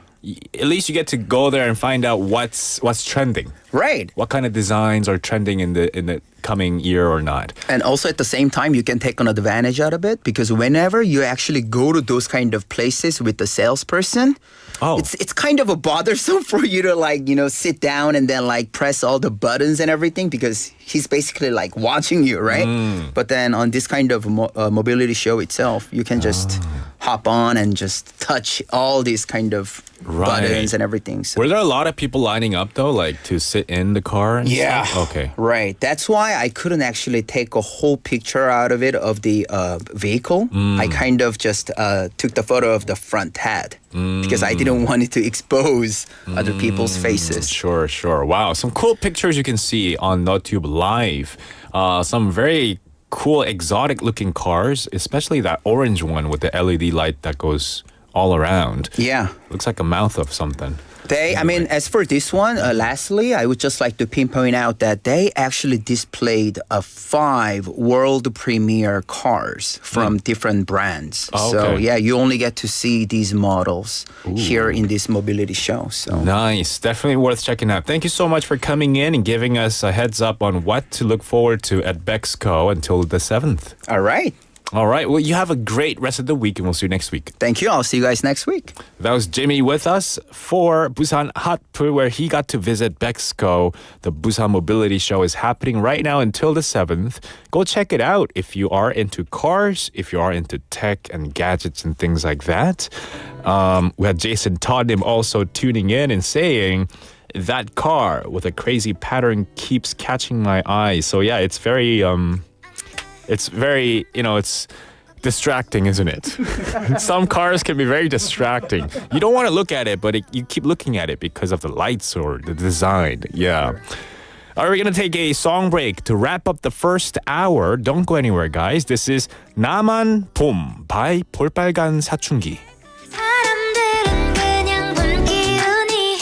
At least you get to go there and find out what's trending. Right. What kind of designs are trending in the coming year or not. And also at the same time, you can take an advantage out of it because whenever you actually go to those kind of places with the salesperson, it's kind of a bothersome for you to like, sit down and then like press all the buttons and everything because he's basically like watching you, right? But then on this kind of mobility show itself, you can just hop on and just touch all these kind of buttons and everything. So. Were there a lot of people lining up though, like to sit in the car? And stuff? Okay. Right. That's why I couldn't actually take a whole picture out of it of the vehicle. I kind of just took the photo of the front head because I didn't want it to expose other people's faces. Sure. Wow. Some cool pictures you can see on NoTube Live. Some very cool exotic looking cars, especially that orange one with the LED light that goes all around. Yeah. Looks like a mouth of something. As for this one, lastly, I would just like to pinpoint out that they actually displayed 5 world premiere cars from different brands. Oh, So, okay. yeah, you only get to see these models here in this mobility show. So Nice. Definitely worth checking out. Thank you so much for coming in and giving us a heads up on what to look forward to at Bexco until the 7th. All right. All right. Well, you have a great rest of the week and we'll see you next week. Thank you. I'll see you guys next week. That was Jimmy with us for Busanhat플, where he got to visit Bexco. The Busan Mobility Show is happening right now until the 7th. Go check it out if you are into cars, if you are into tech and gadgets and things like that. We had Jason Todnim also tuning in and saying, that car with a crazy pattern keeps catching my eye. So yeah, it's very... It's very, it's distracting, isn't it? Some cars can be very distracting. You don't want to look at it, but you keep looking at it because of the lights or the design. Yeah. All right, we're going to take a song break to wrap up the first hour. Don't go anywhere, guys. This is 나만 봄 by 볼빨간 사춘기. 사람들은 그냥 본 기운이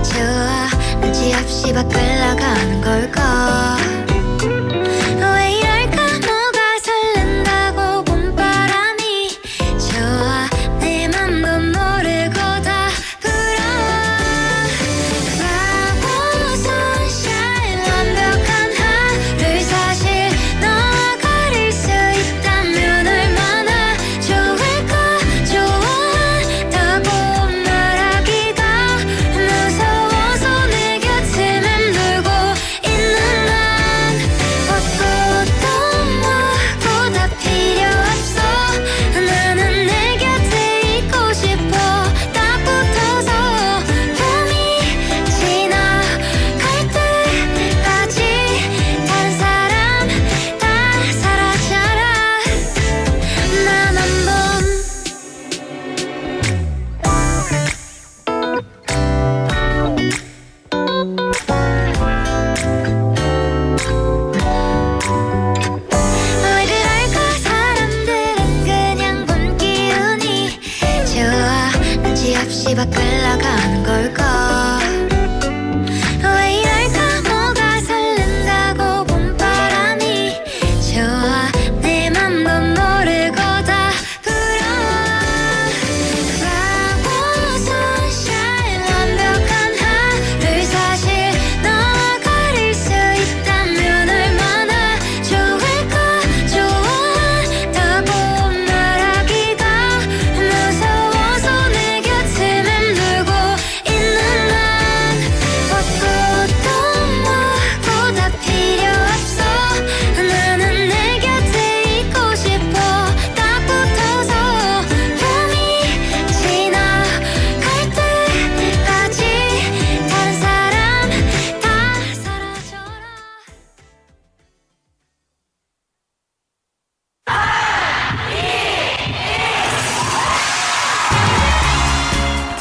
좋아 눈치 없이 밖을 나가는 걸까 있는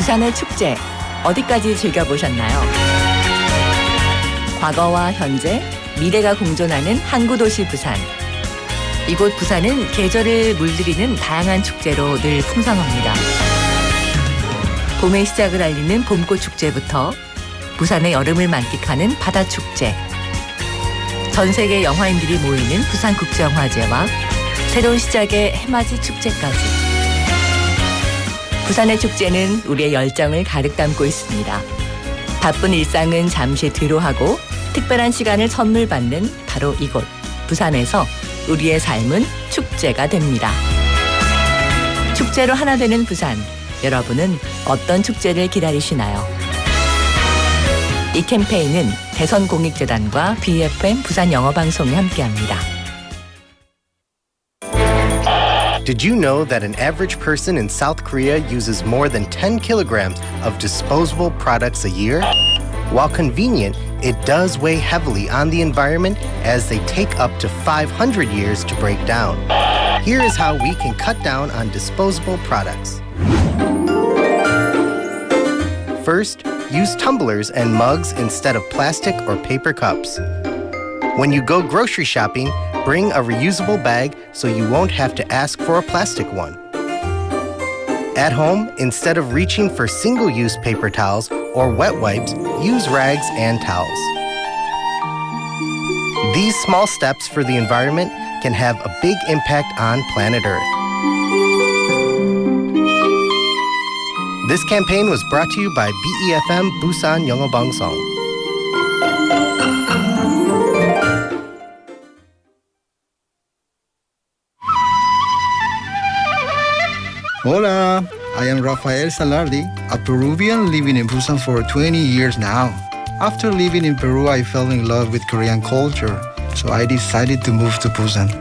부산의 축제 어디까지 즐겨보셨나요? 과거와 현재, 미래가 공존하는 항구도시 부산. 이곳 부산은 계절을 물들이는 다양한 축제로 늘 풍성합니다. 봄의 시작을 알리는 봄꽃 축제부터 부산의 여름을 만끽하는 바다축제, 전 세계 영화인들이 모이는 부산국제영화제와 새로운 시작의 해맞이 축제까지. 부산의 축제는 우리의 열정을 가득 담고 있습니다. 바쁜 일상은 잠시 뒤로하고 특별한 시간을 선물 받는 바로 이곳 부산에서 우리의 삶은 축제가 됩니다. 축제로 하나 되는 부산, 여러분은 어떤 축제를 기다리시나요? 이 캠페인은 대선공익재단과 BFM 부산영어방송이 함께합니다. Did you know that an average person in South Korea uses more than 10 kilograms of disposable products a year? While convenient, it does weigh heavily on the environment as they take up to 500 years to break down. Here is how we can cut down on disposable products. First, use tumblers and mugs instead of plastic or paper cups. When you go grocery shopping, bring a reusable bag so you won't have to ask for a plastic one. At home, instead of reaching for single-use paper towels or wet wipes, use rags and towels. These small steps for the environment can have a big impact on planet Earth. This campaign was brought to you by BEFM Busan 영어방송. Hola, I am Rafael Salardi, a Peruvian living in Busan for 20 years now. After living in Peru, I fell in love with Korean culture, so I decided to move to Busan.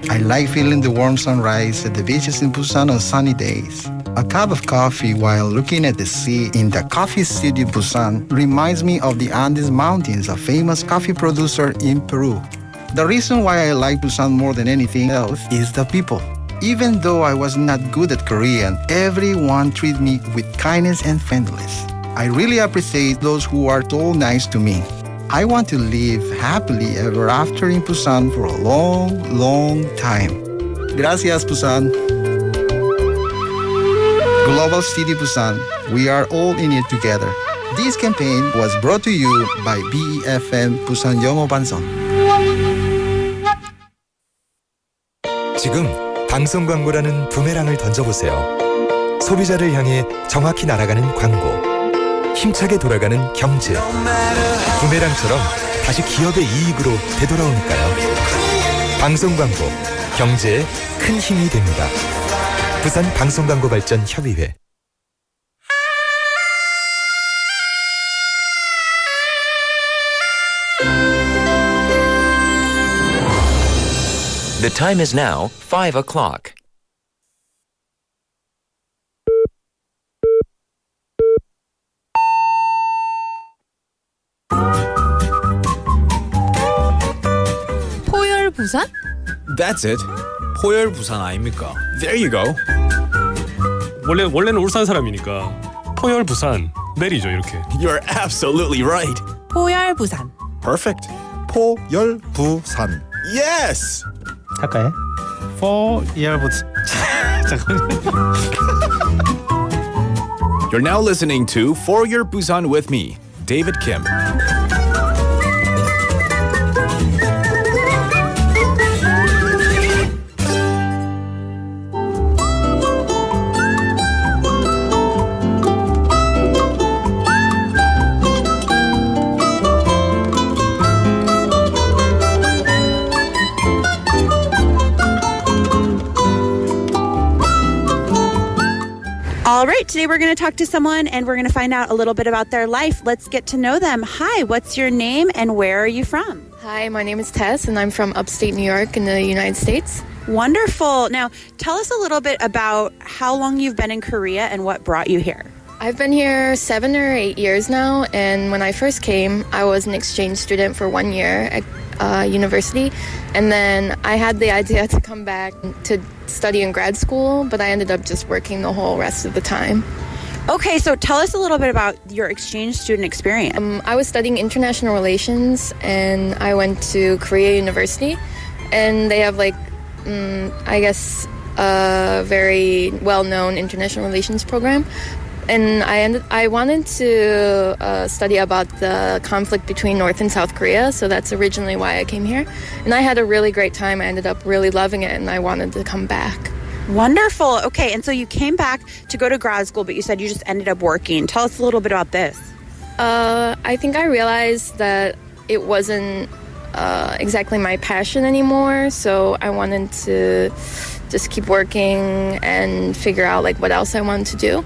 I like feeling the warm sunrise at the beaches in Busan on sunny days. A cup of coffee while looking at the sea in the coffee city Busan reminds me of the Andes Mountains, a famous coffee producer in Peru. The reason why I like Busan more than anything else is the people. Even though I was not good at Korean, everyone treated me with kindness and friendliness. I really appreciate those who are so nice to me. I want to live happily ever after in Busan for a long, long time. Gracias, Busan. Global City Busan, we are all in it together. This campaign was brought to you by BEFM 부산 영어방송. 지금 방송 광고라는 부메랑을 던져보세요. 소비자를 향해 정확히 날아가는 광고, 힘차게 돌아가는 경제. 부메랑처럼 다시 기업의 이익으로 되돌아오니까요. 방송 광고, 경제에 큰 힘이 됩니다. 부산 방송광고발전 협의회. The time is now 5 o'clock. 포열 부산? That's it. 포열 부산 아닙니까? There you go. 원래는 울산 사람이니까 포열 부산 내리죠 이렇게. You're absolutely right. 포열 부산. Perfect. 포열 부산. Yes. 할까요? 포열 부산. 잠깐만요. You're now listening to For Your Busan with me, David Kim. All right, today we're going to talk to someone and we're going to find out a little bit about their life. Let's get to know them. Hi, what's your name and where are you from? Hi, my name is Tess and I'm from upstate New York in the United States. Wonderful. Now, tell us a little bit about how long you've been in Korea and what brought you here. I've been here 7 or 8 years now, and when I first came, I was an exchange student for 1 year at university, and then I had the idea to come back to study in grad school, but I ended up just working the whole rest of the time. Okay, so tell us a little bit about your exchange student experience. I was studying international relations, and I went to Korea University, and they have I guess a very well-known international relations program. And I wanted to study about the conflict between North and South Korea, so that's originally why I came here. And I had a really great time. I ended up really loving it, and I wanted to come back. Wonderful. Okay, and so you came back to go to grad school, but you said you just ended up working. Tell us a little bit about this. I think I realized that it wasn't exactly my passion anymore, so I wanted to just keep working and figure out what else I wanted to do.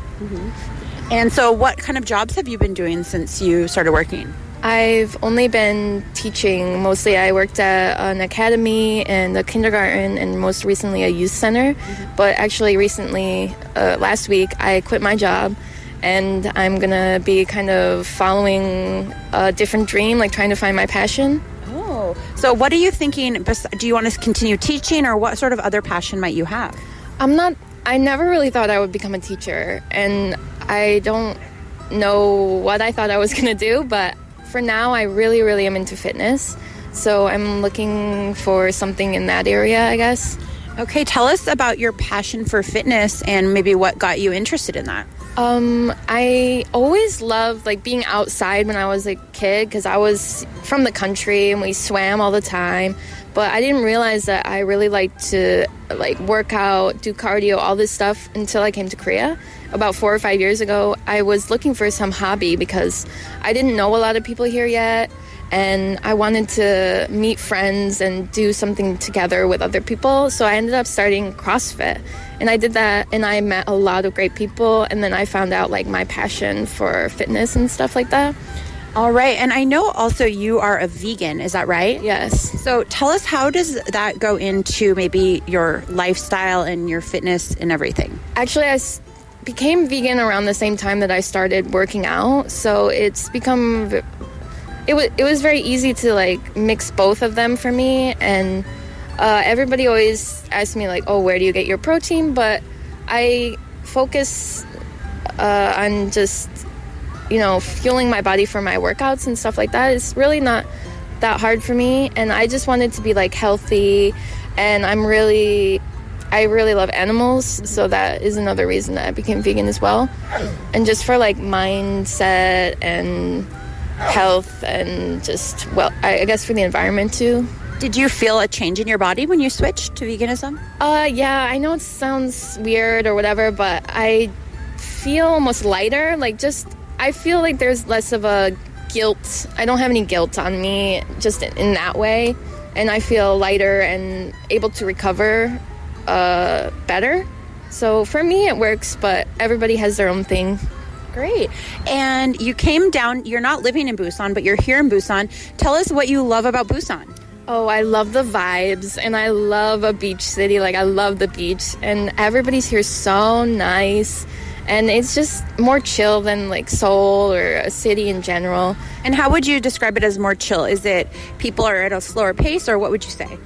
And so what kind of jobs have you been doing since you started working? I've only been teaching. Mostly I worked at an academy and a kindergarten and most recently a youth center. But actually recently, last week, I quit my job and I'm going to be kind of following a different dream, trying to find my passion. Oh, so what are you thinking? Do you want to continue teaching or what sort of other passion might you have? I never really thought I would become a teacher, and I don't know what I thought I was going to do, but for now I really, really am into fitness. So I'm looking for something in that area, I guess. Okay, tell us about your passion for fitness and maybe what got you interested in that. I always loved being outside when I was a kid because I was from the country and we swam all the time. But I didn't realize that I really liked to work out, do cardio, all this stuff until I came to Korea. About 4 or 5 years ago, I was looking for some hobby because I didn't know a lot of people here yet. And I wanted to meet friends and do something together with other people. So I ended up starting CrossFit. And I did that and I met a lot of great people. And then I found out my passion for fitness and stuff like that. All right. And I know also you are a vegan. Is that right? Yes. So tell us, how does that go into maybe your lifestyle and your fitness and everything? Actually, I became vegan around the same time that I started working out. So it's become... It was very easy to mix both of them for me, and everybody always asks me where do you get your protein? But I focus on just fueling my body for my workouts and stuff like that. It's really not that hard for me, and I just wanted to be healthy, and I really love animals, so that is another reason that I became vegan as well, and just for mindset and health and just, I guess for the environment too. Did you feel a change in your body when you switched to veganism? Yeah, I know it sounds weird or whatever, but I feel almost lighter. I feel there's less of a guilt. I don't have any guilt on me just in that way. And I feel lighter and able to recover better. So for me, it works, but everybody has their own thing. Great. And you came down, you're not living in Busan, but you're here in Busan. Tell us what you love about Busan. Oh, I love the vibes, and I love a beach city. I love the beach, and everybody's here so nice, and it's just more chill than Seoul or a city in general. And how would you describe it as more chill? Is it people are at a slower pace, or what would you say?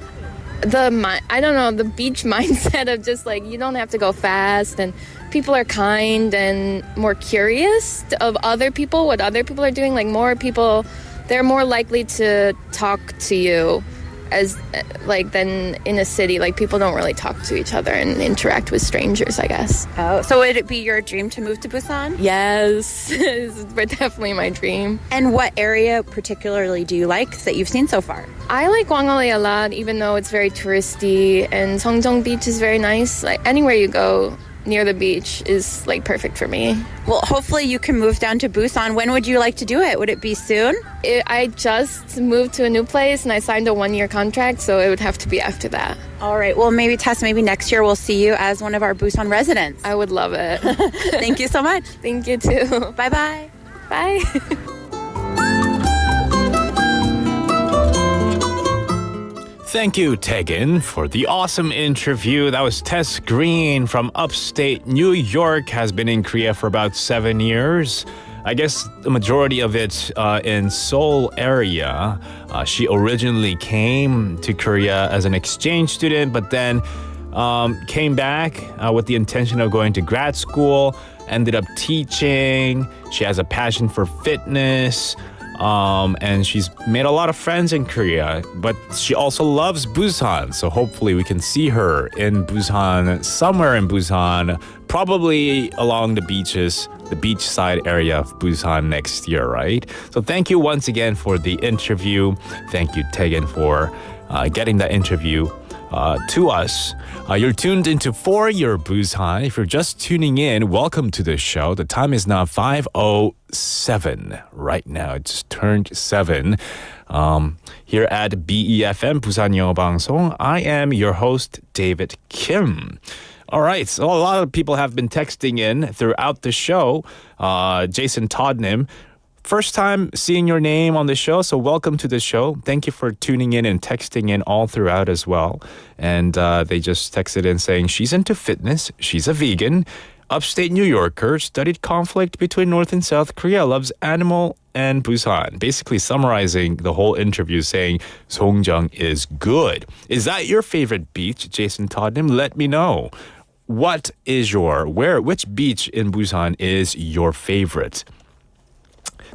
I don't know, the beach mindset of just you don't have to go fast, and people are kind and more curious of other people, what other people are doing. More people, they're more likely to talk to you as than in a city. People don't really talk to each other and interact with strangers, I guess. Oh, so would it be your dream to move to Busan? Yes, it's definitely my dream. And what area particularly do you like that you've seen so far? I like Gwanghae a lot, even though it's very touristy, and Seongjong Beach is very nice. Anywhere you go near the beach is perfect for me. Well, hopefully you can move down to Busan. When would you like to do it? Would it be soon? I just moved to a new place and I signed a 1-year contract, so it would have to be after that. All right. Well, maybe Tess, maybe next year we'll see you as one of our Busan residents. I would love it. Thank you so much. Thank you too. Bye-bye. Bye. Thank you, Tegan, for the awesome interview. That was Tess Green from upstate New York, has been in Korea for about 7 years. I guess the majority of it in Seoul area. She originally came to Korea as an exchange student, but then came back with the intention of going to grad school, ended up teaching. She has a passion for fitness. And she's made a lot of friends in Korea, but she also loves Busan. So hopefully we can see her in Busan, somewhere in Busan, probably along the beaches, the beachside area of Busan next year, right? So thank you once again for the interview. Thank you, Tegan, for getting that interview to us. You're tuned into For Your Busan. If you're just tuning in, welcome to the show. The time is now 5:07 right now. It just turned 7. Here at BEFM, 부산영어방송, I am your host, David Kim. All right, so a lot of people have been texting in throughout the show. Jason Todnim, first time seeing your name on the show, so welcome to the show. Thank you for tuning in and texting in all throughout as well. And they just texted in saying she's into fitness, she's a vegan, upstate New Yorker, studied conflict between North and South Korea, loves animal and Busan. Basically summarizing the whole interview saying Songjeong is good. Is that your favorite beach, Jason Todnim? Let me know. Which beach in Busan is your favorite?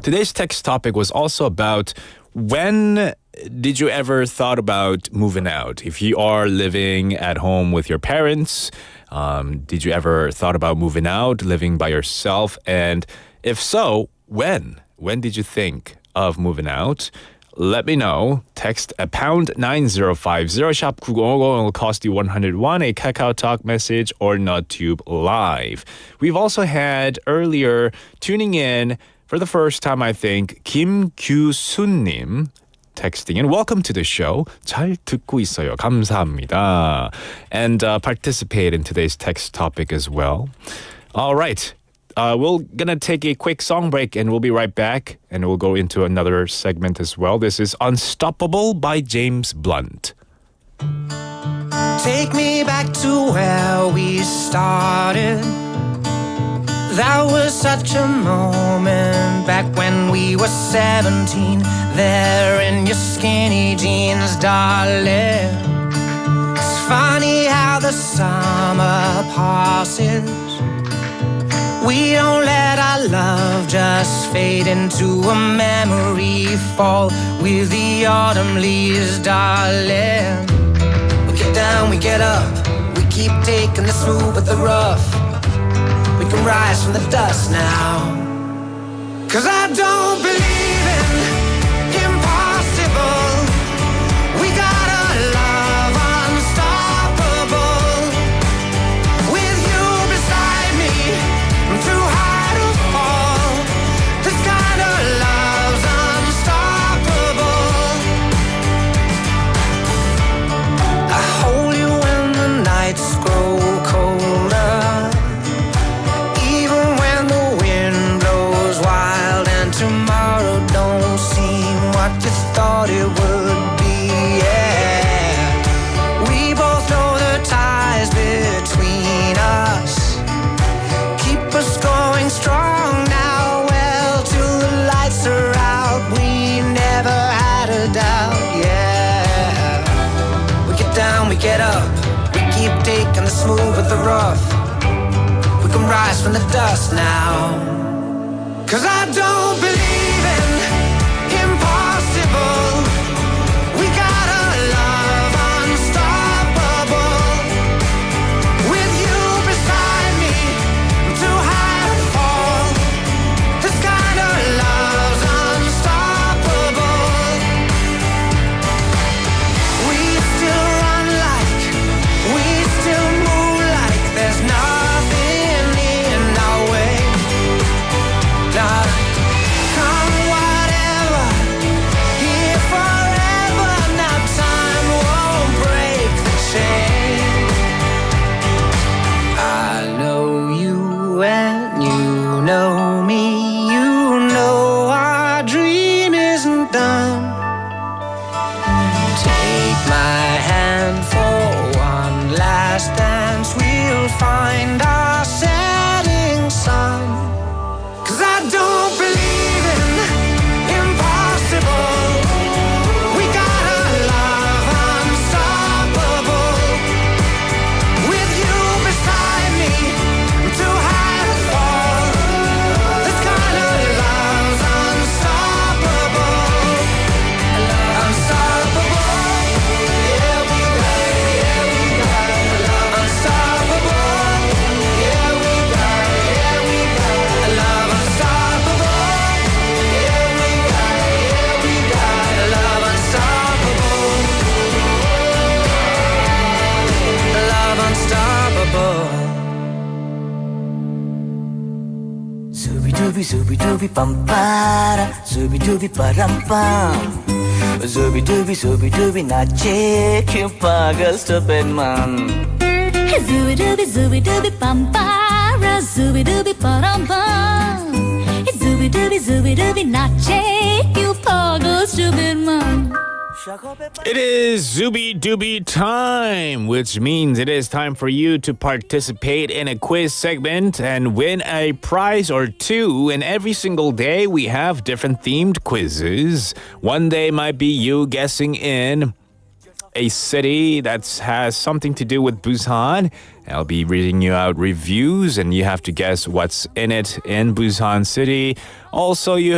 Today's text topic was also about when did you ever thought about moving out? If you are living at home with your parents, did you ever thought about moving out, living by yourself? And if so, when? When did you think of moving out? Let me know. Text at pound 9050 shop 9050. It will cost you 101, a Kakao Talk message or NutTube Live. We've also had earlier tuning in for the first time, I think, Kim Kyu-sun님 texting in. Welcome to the show. 잘 듣고 있어요. 감사합니다. And participate in today's text topic as well. All right. We're going to take a quick song break and we'll be right back. And we'll go into another segment as well. This is Unstoppable by James Blunt. Take me back to where we started. That was such a moment back when we were 17. There in your skinny jeans, darling. It's funny how the summer passes. We don't let our love just fade into a memory. Fall with the autumn leaves, darling. We get down, we get up. We keep taking the smooth with the rough. We can rise from the dust now. 'Cause I don't believe in impossible. We got a love unstoppable. With you beside me, I'm too high to fall. This kind of love's unstoppable. I hold you when the nights grow colder. Tomorrow don't seem what you thought it would be, yeah. We both know the ties between us keep us going strong now, well, till the lights are out. We never had a doubt, yeah. We get down, we get up. We keep taking the smooth with the rough. We can rise from the dust now. 'Cause I don't believe in impossible. We got a love unstoppable. With you beside me, I'm too high to fall. This kind of love's unstoppable. We still run like, we still move like there's nothing in our way. Come whatever, here forever. Now time won't break the chain. I know you and you know me. You know our dream isn't done. Take my hand for one last dance. We'll find our setting sun. 'Cause I don't believe in impossible. We got a love unstoppable. Zooby zooby dooby bum para, zooby dooby baram bum. Zooby dooby zooby dooby 나치 큐파가 stupid man. Zooby dooby zooby dooby bum para, zooby dooby bum bum. Zooby dooby zooby dooby 나치 큐파가 stupid man. It is Zooby Dooby time, which means it is time for you to participate in a quiz segment and win a prize or two. And every single day we have different themed quizzes. One day might be you guessing in a city that has something to do with Busan. I'll be reading you out reviews and you have to guess what's in it in Busan City. Also, you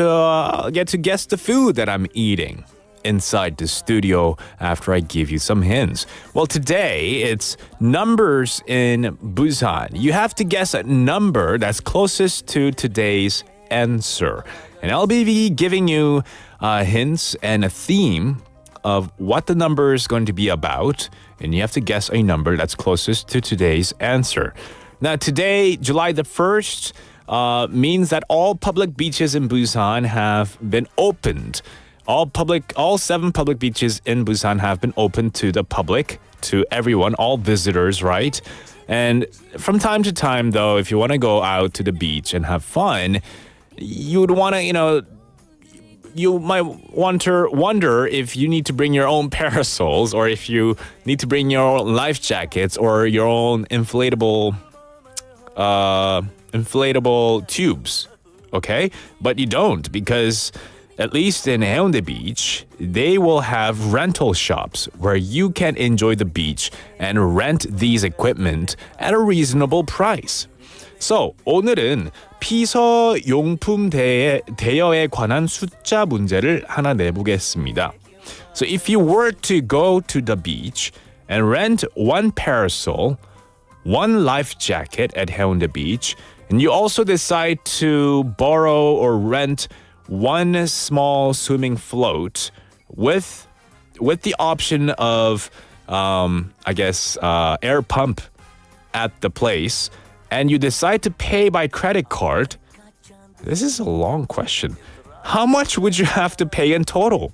get to guess the food that I'm eating inside the studio after I give you some hints. Well, today it's numbers in Busan. You have to guess a number that's closest to today's answer. And I'll be giving you hints and a theme of what the number is going to be about. And you have to guess a number that's closest to today's answer. Now, today, July the 1st, means that all public beaches in Busan have been opened. All 7 public beaches in Busan have been open to the public, to everyone, all visitors, right? And from time to time, though, if you want to go out to the beach and have fun, you would want to, you might wonder if you need to bring your own parasols or if you need to bring your own life jackets or your own inflatable tubes, okay? But you don't, because at least in Haeundae Beach, they will have rental shops where you can enjoy the beach and rent these equipment at a reasonable price. So, 오늘은 피서용품 대여에 관한 숫자 문제를 하나 내보겠습니다. So, if you were to go to the beach and rent one parasol, one life jacket at Haeundae Beach, and you also decide to borrow or rent one small swimming float with the option of, air pump at the place, and you decide to pay by credit card, this is a long question. How much would you have to pay in total?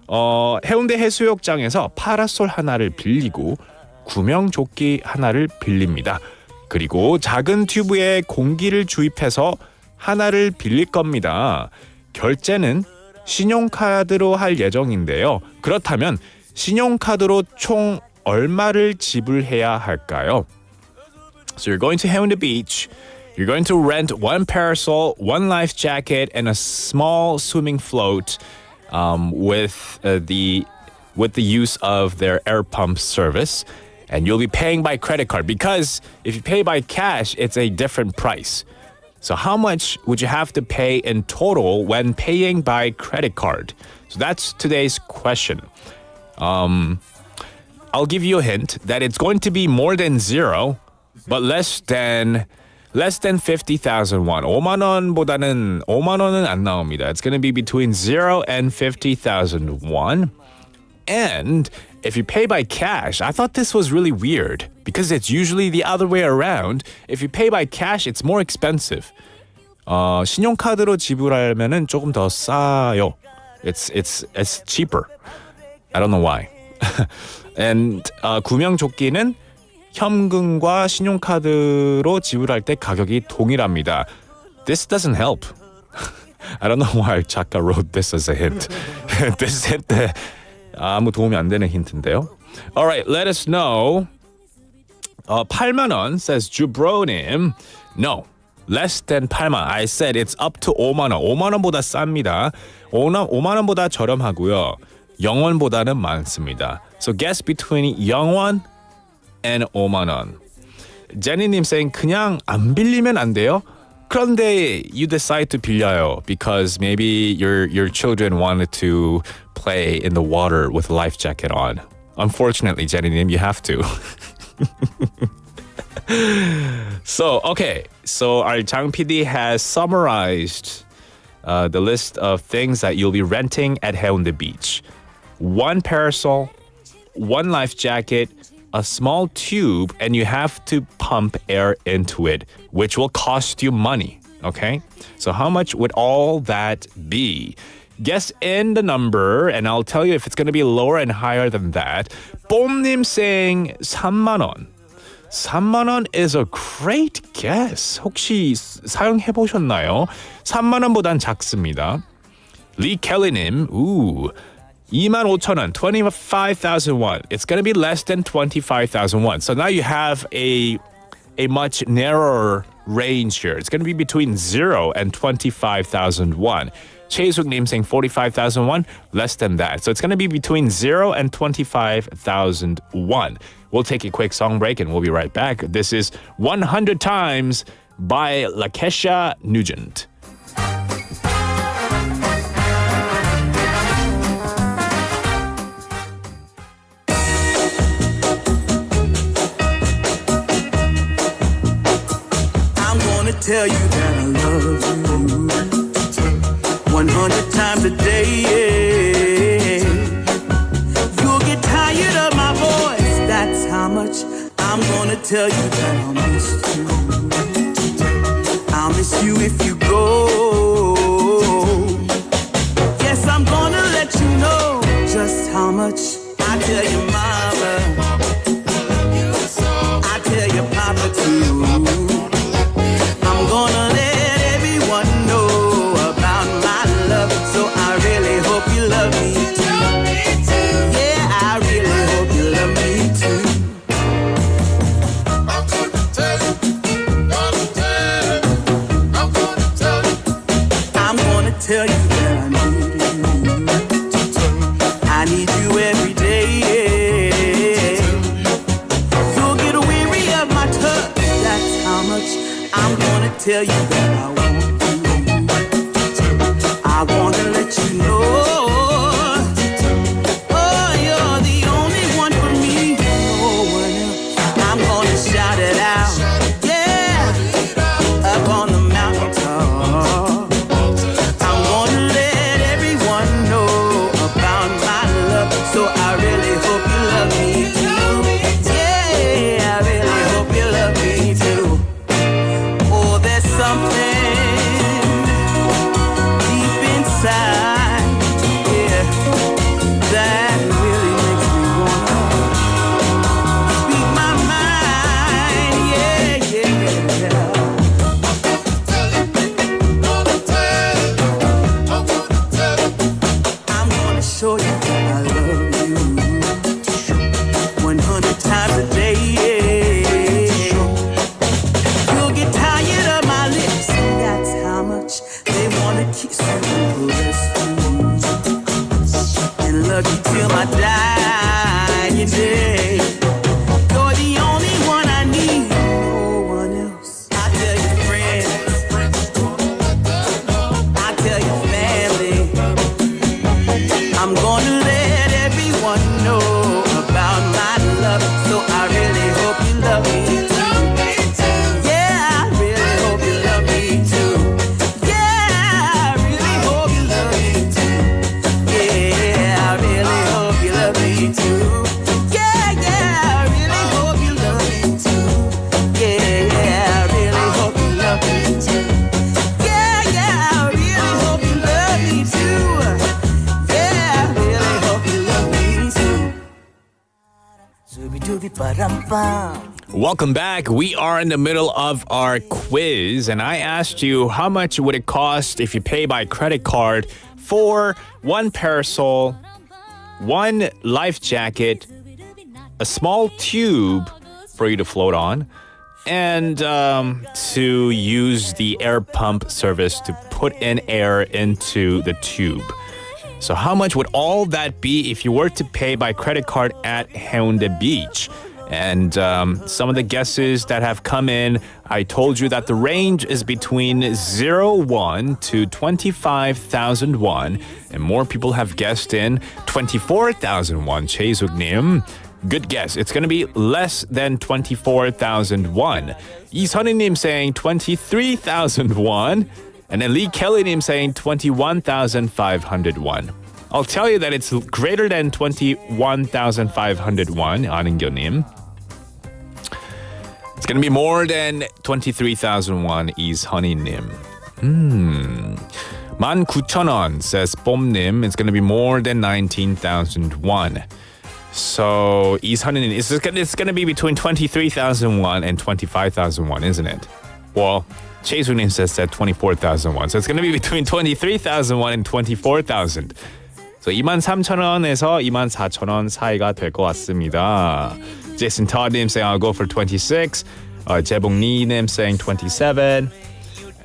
해운대 해수욕장에서 파라솔 하나를 빌리고 구명조끼 하나를 빌립니다. 그리고 작은 튜브에 공기를 주입해서 하나를 빌릴 겁니다. 결제는 신용카드로 할 예정인데요. 그렇다면 신용카드로 총 얼마를 지불해야 할까요? So you're going to Haeundae Beach. You're going to rent one parasol, one life jacket, and a small swimming float with the use of their air pump service. And you'll be paying by credit card because if you pay by cash, it's a different price. So how much would you have to pay in total when paying by credit card? So that's today's question. I'll give you a hint that it's going to be more than 0, but less than 50,000 won. 5만 원은 안 나옵니다. It's going to be between 0 and 50,000 won. And if you pay by cash, I thought this was really weird because it's usually the other way around. If you pay by cash, it's more expensive. 신용카드로 지불하면은 조금 더 싸요. It's cheaper. I don't know why. And 구명조끼는 현금과 신용카드로 지불할 때 가격이 동일합니다. This doesn't help. I don't know why 작가 wrote this as a hint. This hint 아무 도움이 안 되는 힌트인데요. All right, let us know. 8만 원 says 주브로님. No, less than 8만. I said it's up to 5만 원. 5만 원보다 쌉니다. 5만 원보다 저렴하고요. 0원보다는 많습니다. So guess between 0원 and 5만 원. 제니님 saying 그냥 안 빌리면 안 돼요? 그런데 you decide to 빌려요 because maybe your children wanted to play in the water with a life jacket on. Unfortunately, 제니님, you have to. So our Jang PD has summarized the list of things that you'll be renting at Haeundae Beach. One parasol, one life jacket, a small tube, and you have to pump air into it, which will cost you money. Okay? So how much would all that be? Guess in the number and I'll tell you if it's going to be lower and higher than that. 뽐님 saying 3만 원. 3만 원 is a great guess. 혹시 사용해 보셨나요? 3만 원보단 작습니다. 리 켈리님, 25,000원, 25,000 won. It's going to be less than 25,000 won. So now you have a much narrower range here. It's going to be between 0 and 25,000 won. 최숙님 saying 45,000 won, less than that. So it's going to be between 0 and 25,000 won. We'll take a quick song break and we'll be right back. This is 100 Times by Lakesha Nugent. Tell you that I love you 100 times a day. You'll get tired of my voice. That's how much I'm gonna tell you that I'll miss you. I'll miss you if you go. Yes, I'm gonna let you know just how much I tell your mama. I tell your papa too. I'm gonna let everyone know about my love. So I really hope you love me too. Yeah, I really hope you love me too. I'm gonna tell you, gonna tell you, I'm gonna tell you. I'm gonna tell you that I need you. I need you every day. You'll get weary of my touch. That's how much I'm gonna tell you that I want you. I wanna let you know. Oh, you're the only one for me. No one else. I'm gonna shout it out. Yeah, up on the mountaintop. I'm gonna let everyone know about my love. So I really hope you love me too. Yeah, I really hope you love me too. Something deep inside, yeah, that really makes me wanna speak my mind, yeah, yeah. I'm gonna show you that I love you 100 times a day, yeah. You'll get tired of my lips, that's how much they wanna kiss you. And love you till my dying day. You're the only one I need, no one else. I tell your friends, I tell your family, I'm gonna let everyone know about my love. So I really hope you love me too. Welcome back. We are in the middle of our quiz, and I asked you how much would it cost if you pay by credit card for one parasol, one life jacket, a small tube for you to float on, and to use the air pump service to put in air into the tube. So how much would all that be if you were to pay by credit card at Haeundae Beach? And some of the guesses that have come in, I told you that the range is between 0 won to 25,000 won. And more people have guessed in 24,000 won. Chae-suk-nim, good guess. It's going to be less than 24,000 won. Lee-sunny-nim saying 23,000 won. And then Lee Kelly-nim saying 21,500 won. I'll tell you that it's greater than 21,500 won, Anungyo-nim. It's going to be more than 23,000 won, Is Honey-nim. 19,000원 says 뽐님. It's going to be more than 19,000 won. So 이선희는 it's going to be between 23,000 won and 25,000 won, isn't it? Well, 최수님 says that 24,000 won. So it's going to be between 23,000 won and 24,000. So 23,000원에서 24,000원 사이가 될 것 같습니다. Jason Todd님 saying I'll go for 26. 재봉리님 saying 27.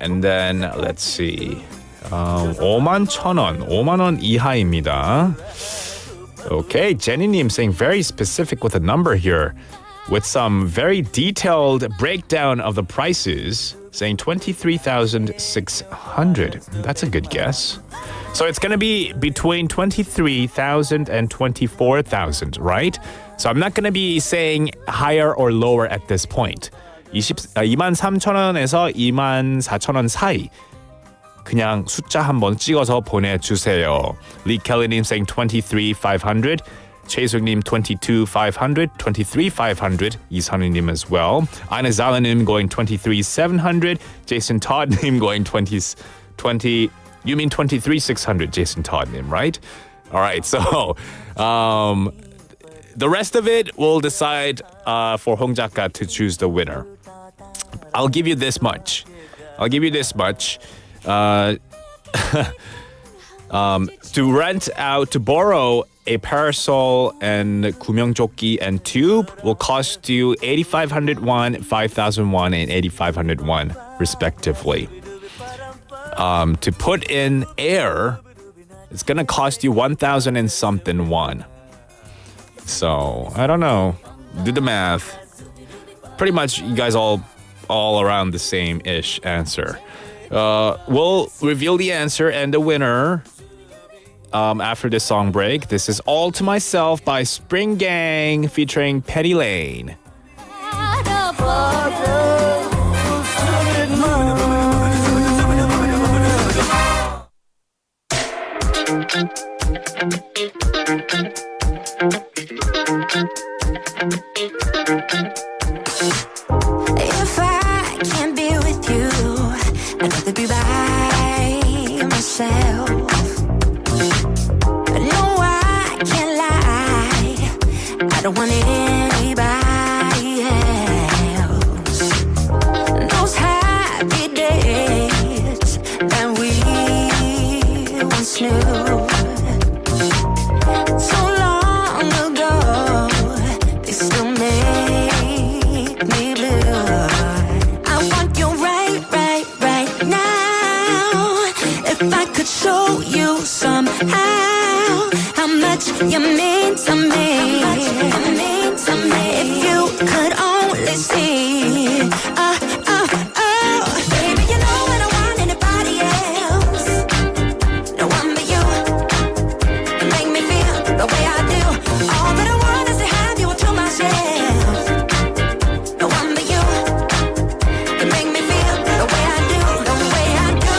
And then let's see. 51,000원. 5만원 이하입니다. Okay, Jenny님 saying very specific with a number here. With some very detailed breakdown of the prices, saying 23,600. That's a good guess. So it's going to be between 23,000 and 24,000, right? So I'm not going to be saying higher or lower at this point. 23,000원에서 24,000원 사이. 그냥 숫자 한번 찍어서 보내주세요. Lee Kelly님 saying 23,500. 최숙님 22,500, 23,500. 이선희님 as well. Ina Zalanim going 23,700. Jason Todd님 going 20. You mean 23,600, Jason Todd님, right? All right, so the rest of it we'll decide for Hong Jaka to choose the winner. I'll give you this much. To borrow a parasol and 구명조끼 and tube will cost you 8,500 won, 5,000 won, and 8,500 won, respectively. To put in air, it's gonna cost you 1,000 and something won. So I don't know. Do the math. Pretty much, you guys all around the same-ish answer. We'll reveal the answer and the winner after this song break. This is All to Myself by Spring Gang featuring Petty Lane. If I can't be with you, I'd rather be by myself. No, I can't lie, I don't want anybody else. Those happy days that we once knew, so long ago, they still make me blue. I want you right now. If I could show you somehow how much you mean to me, if you could only see, baby, you know I don't want anybody else. No one but you. You make me feel the way I do. All that I want is to have you to myself. No one but you. You make me feel the way I do. The way I do.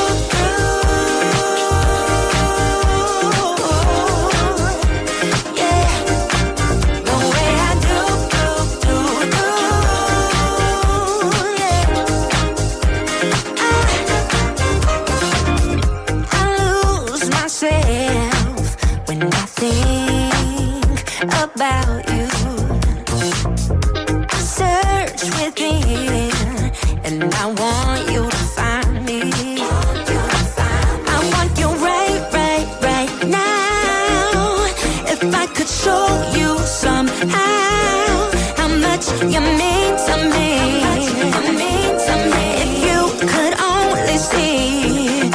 Yeah. The way I do. Yeah. I lose myself when I think about you. I search within and I want you to find me. I want you right now. If I could show you somehow how much you mean to me, if you could only see,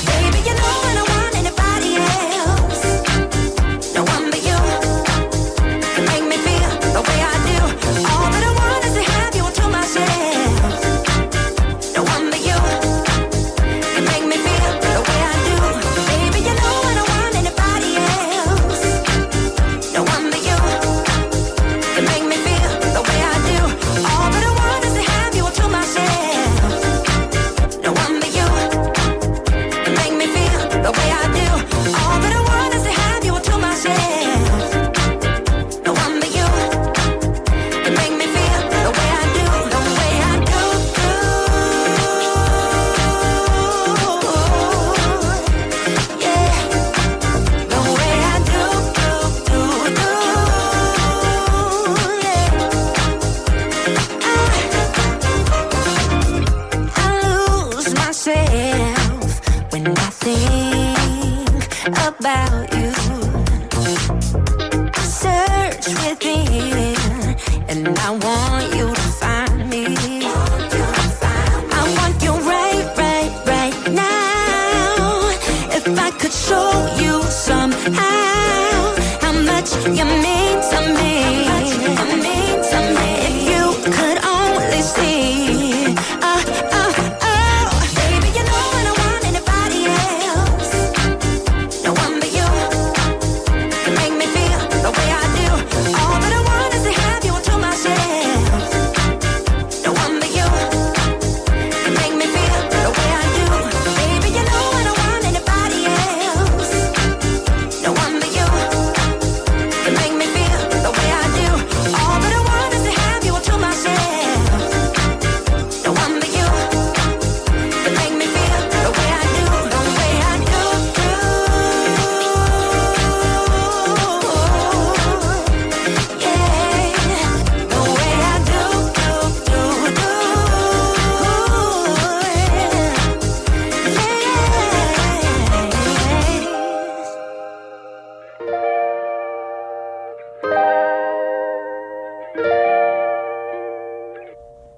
baby, you know I don't want anybody else. No one but you. You make me feel the way I do. All that I want is to have you to myself. No one but you. You make me feel the way I do. Baby, you know I don't want anybody else. No one but you. You make me feel the way I want you to find me. I want you right now. If I could show you somehow how much you mean to me. If you could only see. Baby, you know I don't want anybody else. No one but you. You make me feel the way I do. All that I want is to have you to myself. No one but you. You make me feel the way I do. Baby, you know I don't want anybody else. No one but you. You make me feel the way I do. All that I want is to have you to myself. No one but you. You make me feel the way I do. The way I do. Yeah. The way I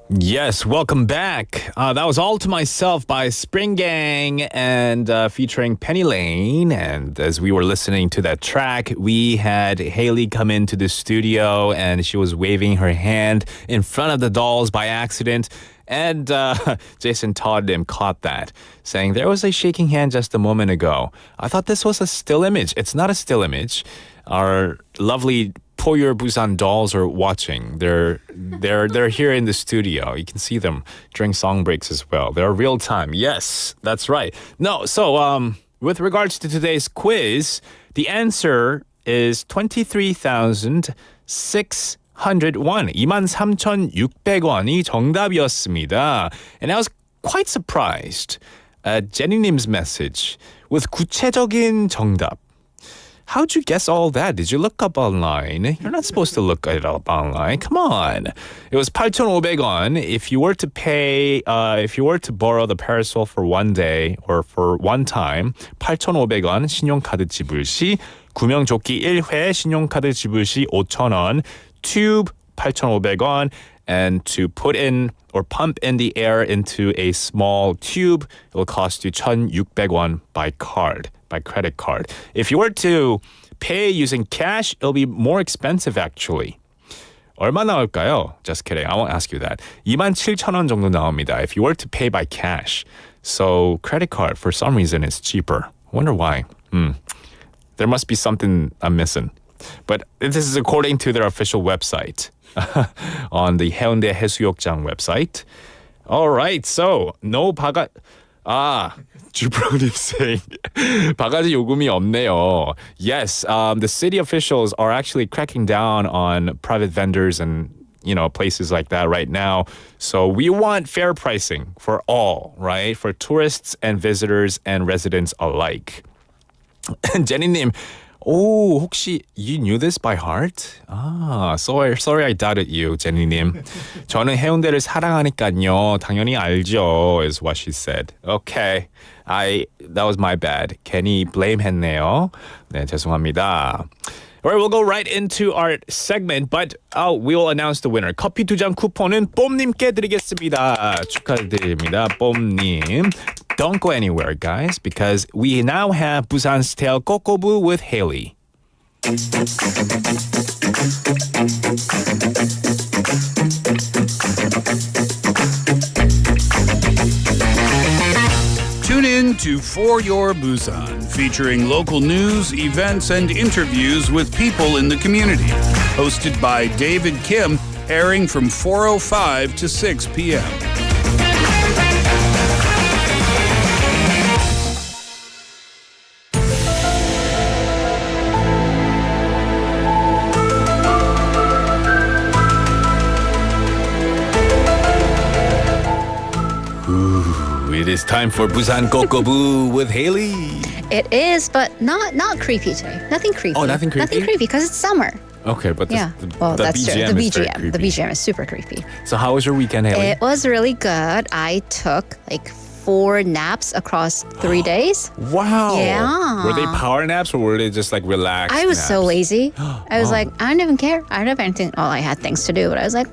Yes, welcome back. That was All to Myself by Spring Gang and featuring Penny Lane. And as we were listening to that track, we had Haley come into the studio and she was waving her hand in front of the dolls by accident. And Jason Todd caught that, saying there was a shaking hand just a moment ago. I thought this was a still image. It's not a still image. Our lovely Poyor Busan dolls are watching. They're here in the studio. You can see them during song breaks as well. They're real time. Yes, that's right. No, so with regards to today's quiz, the answer is 23,601. 23,600원이 정답이었습니다. And I was quite surprised at Jenny님's message with 구체적인 정답. How'd you guess all that? Did you look up online? You're not supposed to look it up online. Come on. It was 8,500원. If you were to borrow the parasol for one day or for one time, 8,500원 신용카드 지불 시, 구명조끼 1회 신용카드 지불 시 5,000원, tube 8,500원, and to put in or pump in the air into a small tube, it will cost you 1,600원 by credit card. If you were to pay using cash, it'll be more expensive actually. 얼마 나올까요? Just kidding. I won't ask you that. 27,000원 정도 나옵니다 if you were to pay by cash. So credit card, for some reason, is cheaper. Wonder why. There must be something I'm missing. But this is according to their official website on the 해운대 해수욕장 website. All right, so no 바가... 주프로님 saying 바가지 요금이 없네요. Yes, the city officials are actually cracking down on private vendors and places like that right now. So we want fair pricing for all, right? For tourists and visitors and residents alike. 제니님, 혹시 you knew this by heart? Sorry I doubted you, 제니님. 저는 해운대를 사랑하니까요. 당연히 알죠, is what she said. Okay, that was my bad. 괜히 blame 했네요. 네, 죄송합니다. All right, we'll go right into our segment, but we'll announce the winner. 커피 2잔 쿠폰은 뽐님께 드리겠습니다. 축하드립니다, 뽐님. Don't go anywhere, guys, because we now have Busan's Tale 꼬.꼬.부 with Haley. Tune in to For Your Busan, featuring local news, events, and interviews with people in the community. Hosted by David Kim, airing from 4:05 to 6 p.m. It is time for Busan 꼬.꼬.부 with Haley. It is, but not creepy today. Nothing creepy. Oh, nothing creepy? Nothing creepy because it's summer. Okay, but Yeah. the That's true. BGM is very The creepy. BGM is super creepy. So how was your weekend, Haley? It was really good. I took like 4 naps across 3 days. Wow. Yeah. Were they power naps or were they just like relaxed I was so naps? lazy. I was like, I don't even care. I don't have anything. I had things to do, but I was like,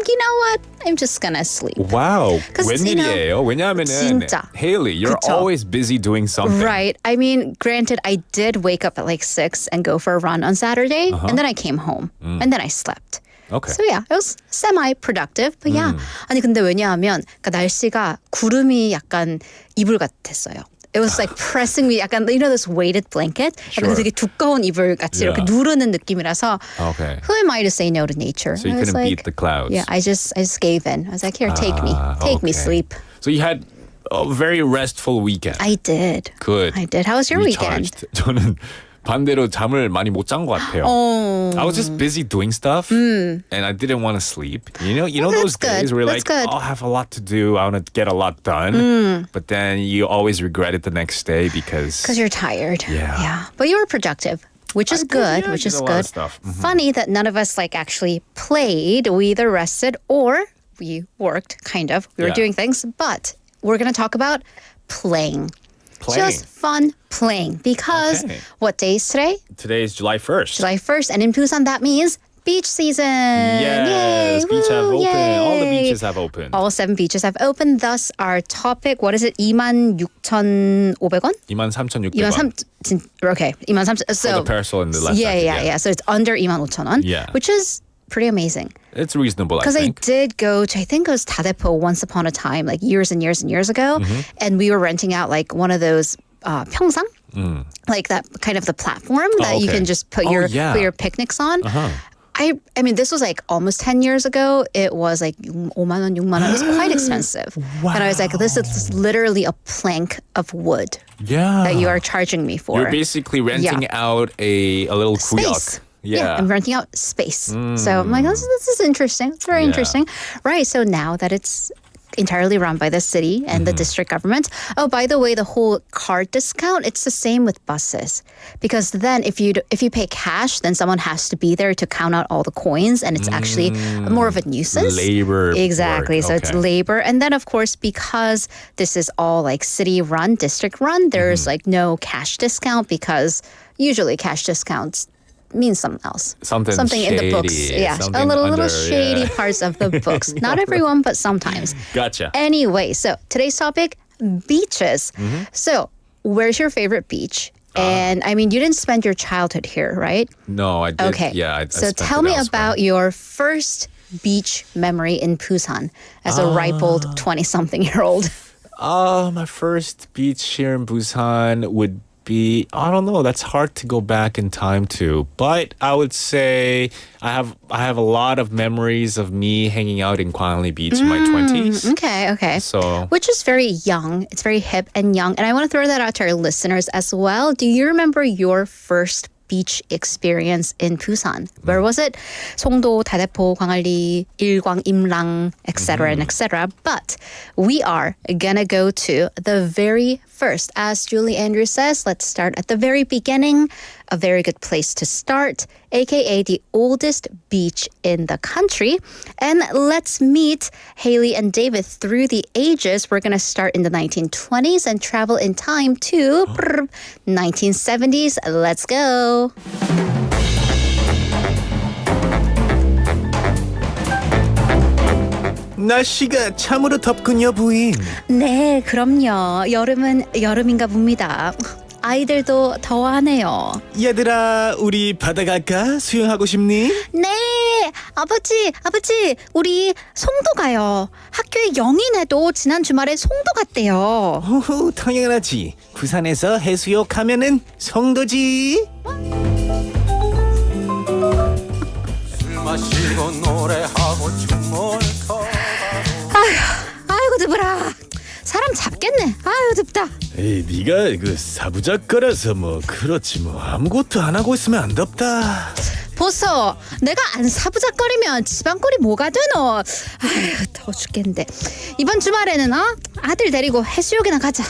you know what? I'm just gonna sleep. Wow. 'Cause, you know, 웬일이에요? 왜냐하면은 진짜. Haley, you're 그쵸. always busy doing something. Right. I mean, granted, I did wake up at like 6 and go for a run on Saturday, and then I came home, and then I slept. Okay. So yeah, it was semi-productive. But yeah. 아니 근데 왜냐하면 그러니까 날씨가 구름이 약간 이불 같았어요. It was like pressing me 약간 you know this weighted blanket? 약간 Sure. 되게 두꺼운 이불 같이 이렇게 누르는 느낌이라서 Okay. who am I to say no to nature? So you I was couldn't like, beat the clouds. Yeah, I just gave in. I was like, here, take me okay. sleep. So you had a very restful weekend. I did. Good. I did. How was your weekend? Recharged. 저는 반대로 잠을 많이 못 잔 것 같아요. I was just busy doing stuff and I didn't want to sleep. You know those days where you're like, I'll have a lot to do. I want to get a lot done. But then you always regret it the next day because you're tired. Yeah. But you were productive. Which is good, which is did a lot good. of stuff. Funny that none of us like actually played. We either rested or we worked, kind of. We were Yeah. doing things, but we're going to talk about playing. Just fun playing. Because what day is today? Today is July 1st. July 1st. And in Busan, that means beach season. Yes, Yay! beach have Woo, opened. All the yay. beaches have opened. All 7 beaches have opened. Thus, our topic, what is it? 26,500원? 23,600원. Okay, 23,000. So For the parasol and the left side, yeah. So it's under 25,000원. Yeah. Which is pretty amazing. It's reasonable, I Because I think. did go to, I think it was 다대포 once upon a time, like years and years and years ago. And we were renting out like one of those 평상, like that kind of the platform that you can just put your picnics on. I mean, this was like almost 10 years ago. It was like 5만 원, 6만 원. It was quite expensive. Wow. And I was like, this is literally a plank of wood that you are charging me for. You're basically renting out a little Space. kuyok. Yeah. I'm renting out space. So I'm like, this is interesting. It's very interesting. Right. So now that it's entirely run by the city and the district government. Oh, by the way, the whole card discount, it's the same with buses. Because then if you pay cash, then someone has to be there to count out all the coins and it's actually more of a nuisance. Labor. Exactly. Work. So it's labor. And then of course, because this is all like city run, district run, there's like no cash discount because usually cash discounts means something else. Something in the books. shady, Yeah. something A little under, shady parts of the books. Not everyone, but sometimes. Gotcha. Anyway, so today's topic, beaches. So where's your favorite beach? And I mean, you didn't spend your childhood here, right? No, I did. Okay. Yeah, I so spent tell it me elsewhere. about your first beach memory in Busan as a ripe old 20-something-year-old. My first beach here in Busan would be, I don't know, that's hard to go back in time to. But I would say I have a lot of memories of me hanging out in Gwanghwali Beach in my 20s. Okay. So Which is very young. It's very hip and young. And I want to throw that out to our listeners as well. Do you remember your first beach experience in Busan? Where was it? 송도, 다대포, 광안리, 일광, 임랑, etc. and etc. But we are gonna go to the very first. As Julie Andrews says, let's start at the very beginning. A very good place to start, aka the oldest beach in the country. And let's meet Haley and David through the ages. We're going to start in the 1920s and travel in time to 1970s. Let's go. 날씨가 참으로 덥군요, 부인. 네, 그럼요. 여름은 여름인가 봅니다. 아이들도 더워하네요. 얘들아, 우리 바다 갈까? 수영하고 싶니? 네, 아버지, 우리 송도 가요. 학교에 영인애도 지난 주말에 송도 갔대요. 호호, 당연하지. 부산에서 해수욕 가면은 송도지. 술 마시고 노래하고 춤을 아이고 더불어. 사람 잡겠네. 아유 덥다. 에이, 네가 그 사부작거려서 뭐 그렇지 뭐 아무것도 안 하고 있으면 안 덥다. 보소, 내가 안 사부작거리면 집안꼴이 뭐가 되노. 아유 더워 죽겠는데. 이번 주말에는 아들 데리고 해수욕이나 가자.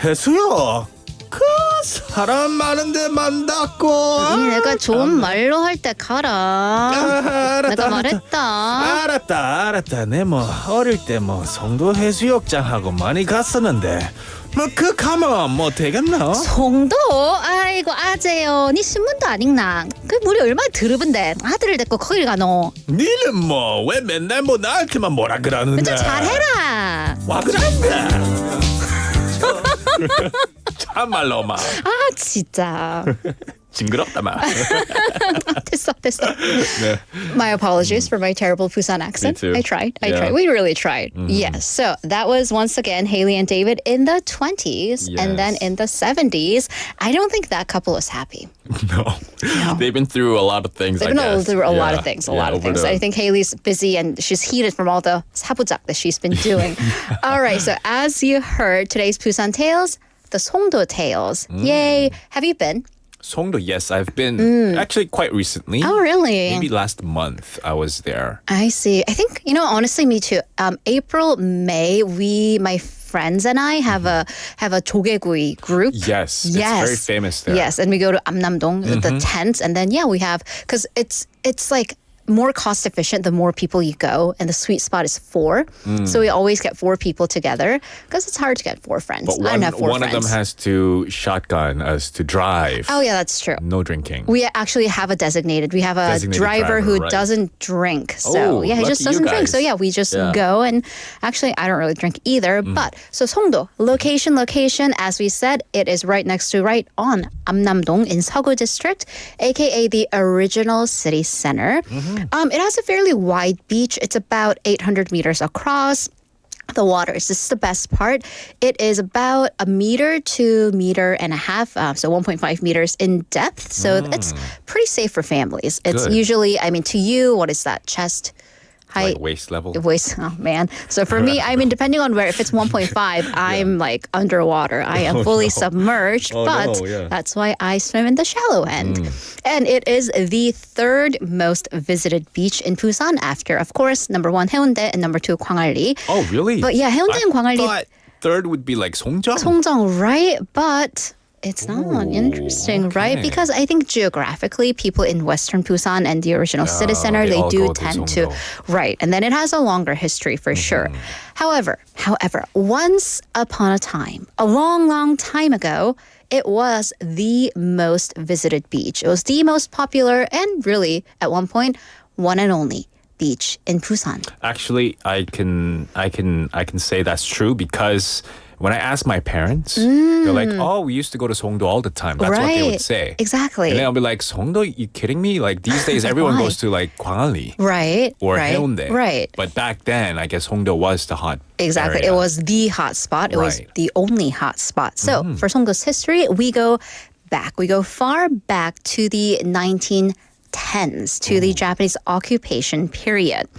해수욕? 그 사람 많은 데만 닫고. 내가 좋은 말로 할 때 가라. 내가 말했다. 알았다. 내 뭐 어릴 때 뭐 송도해수욕장하고 많이 갔었는데 뭐 그 가면 뭐 되겠나? 송도? 아이고 아재요. 니 신문도 안 읽나? 그 물이 얼마나 더러운데 아들을 데리고 거길 가노. 니는 뭐 왜 맨날 뭐 나한테만 뭐라 그러는데? 좀 잘해라. 와 그런데. 참말로 막. 아 진짜. 징그럽다 막. 됐어. 네. My apologies for my terrible Busan accent. Me too. I tried. Yeah. We really tried. Yes. So that was once again Haley and David in the 20s. And then in the 70s. I don't think that couple was happy. No. They've been through a lot of things. They've been through a lot of things. I think Haley's busy and she's heated from all the 사부작 that she's been doing. All right. So as you heard, today's Busan Tales, the Songdo Tales. Yay. Have you been? Songdo, yes, I've been actually quite recently. Oh, really? Maybe last month I was there. I see. I think, honestly, me too. April, May, my friends and I have a 조개구이 group. Yes, it's very famous there. Yes, and we go to Amnamdong, the tents, and then we have, because it's like more cost efficient the more people you go, and the sweet spot is 4. So we always get 4 people together because it's hard to get 4 friends. But I don't have 4 one friends. of them has to shotgun us to drive. Oh yeah, that's true. No drinking. We actually have a designated. We have a driver who right. doesn't drink. So he just doesn't drink. So we just go. And actually, I don't really drink either. But so Songdo, location. As we said, it is right on Amnamdong in Seogu District, aka the original city center. It has a fairly wide beach. It's about 800 meters across. The waters. This is the best part. It is about 1 meter to 1.5 meters, so 1.5 meters in depth. So it's pretty safe for families. It's usually, to you, what is that, chest height? Like waist level? Waist, oh man. So for me, depending on where, if it's 1.5, I'm like underwater. I am fully submerged, but that's why I swim in the shallow end. And it is the 3rd most visited beach in Busan after, of course, number 1, Haeundae, and number 2, Gwangalli. Oh, really? But Haeundae and Gwangalli. I thought 3rd would be like Songjang. Songjang, right? But it's not interesting, right? Because I think geographically, people in Western Busan and the original city center, they do tend to, right. And then it has a longer history for sure. However, once upon a time, a long time ago, it was the most visited beach. It was the most popular and really, at one point, one and only beach in Busan. Actually, I can say that's true because when I ask my parents, they're like, "Oh, we used to go to Songdo all the time." That's what they would say. Exactly. And then I'll be like, "Songdo? You kidding me? Like these days, everyone goes to like Gwangalli, right, or Haeundae, right." But back then, I guess Songdo was the hot. Exactly. area. It was the hot spot. It was the only hot spot. So for Songdo's history, we go back. We go far back to the 1910s, to the Japanese occupation period.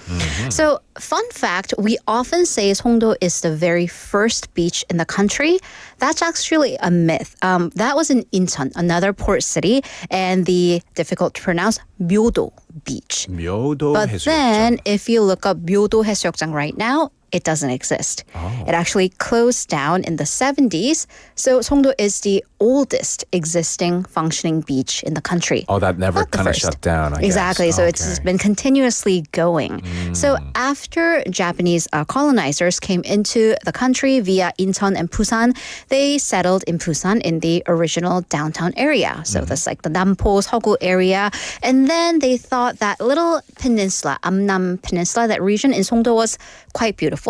So, fun fact, we often say Songdo is the very first beach in the country. That's actually a myth. That was in Incheon, another port city, and the difficult to pronounce Myodo Beach. But then, if you look up Myodo 해수욕장 right now, it doesn't exist. It actually closed down in the 70s. So Songdo is the oldest existing functioning beach in the country. Oh, that never kind of shut down, I Exactly. guess. So it's been continuously going. So after Japanese colonizers came into the country via Incheon and Busan, they settled in Busan in the original downtown area. So that's like the Nampo, Seogu area. And then they thought that little peninsula, Amnam Peninsula, that region in Songdo was quite beautiful.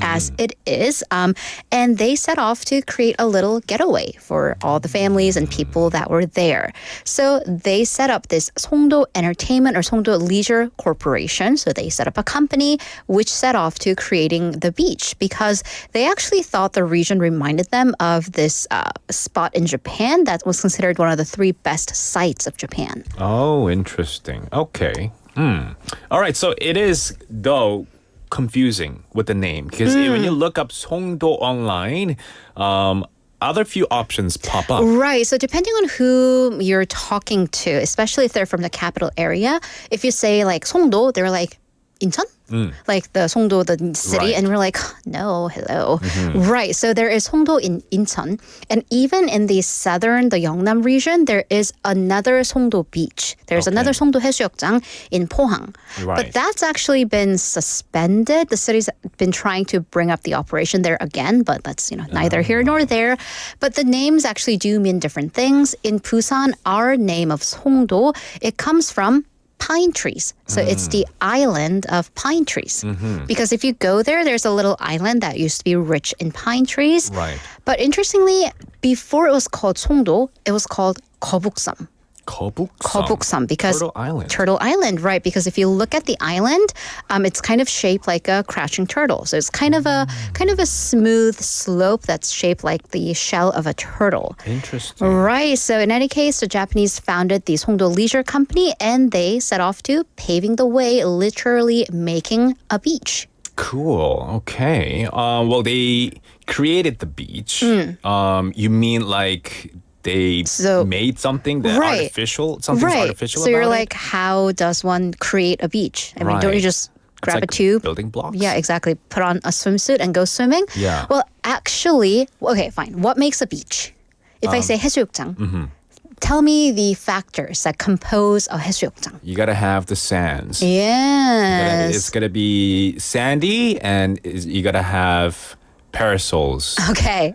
As it is. And they set off to create a little getaway for all the families and people that were there. So they set up this Songdo Entertainment or Songdo Leisure Corporation. So they set up a company which set off to creating the beach because they actually thought the region reminded them of this spot in Japan that was considered one of the 3 best sites of Japan. Oh, interesting. Okay. All right. So it is, though, confusing with the name because when you look up Songdo online, other few options pop up. Right. So depending on who you're talking to, especially if they're from the capital area, if you say like Songdo, they're like Incheon? like the Songdo, the city, and we're like, no, hello. Right, so there is Songdo in Incheon, and even in the southern, the Yeongnam region, there is another Songdo beach. There's another 송도해수욕장 in Pohang. But that's actually been suspended. The city's been trying to bring up the operation there again, but that's neither here nor there. But the names actually do mean different things. In Busan, our name of Songdo, it comes from pine trees. So it's the island of pine trees. Because if you go there, there's a little island that used to be rich in pine trees. Right. But interestingly, before it was called Songdo, it was called 거북섬. 거북섬 because Turtle Island, right? Because if you look at the island, it's kind of shaped like a crouching turtle. So it's kind of a smooth slope that's shaped like the shell of a turtle. Interesting. Right. So in any case, the Japanese founded the Songdo Leisure Company, and they set off to paving the way, literally making a beach. Cool. Okay. Well, they created the beach. You mean like they made something that artificial, something's artificial so about you're it? like, how does one create a beach? I mean, don't you just grab a tube? Building blocks? Yeah, exactly. Put on a swimsuit and go swimming? Yeah. Well, actually, okay, fine. What makes a beach? If I say 해수욕장, tell me the factors that compose a 해수욕장. You gotta have the sands. Yes. It's gonna be sandy, and you gotta have parasols. Okay.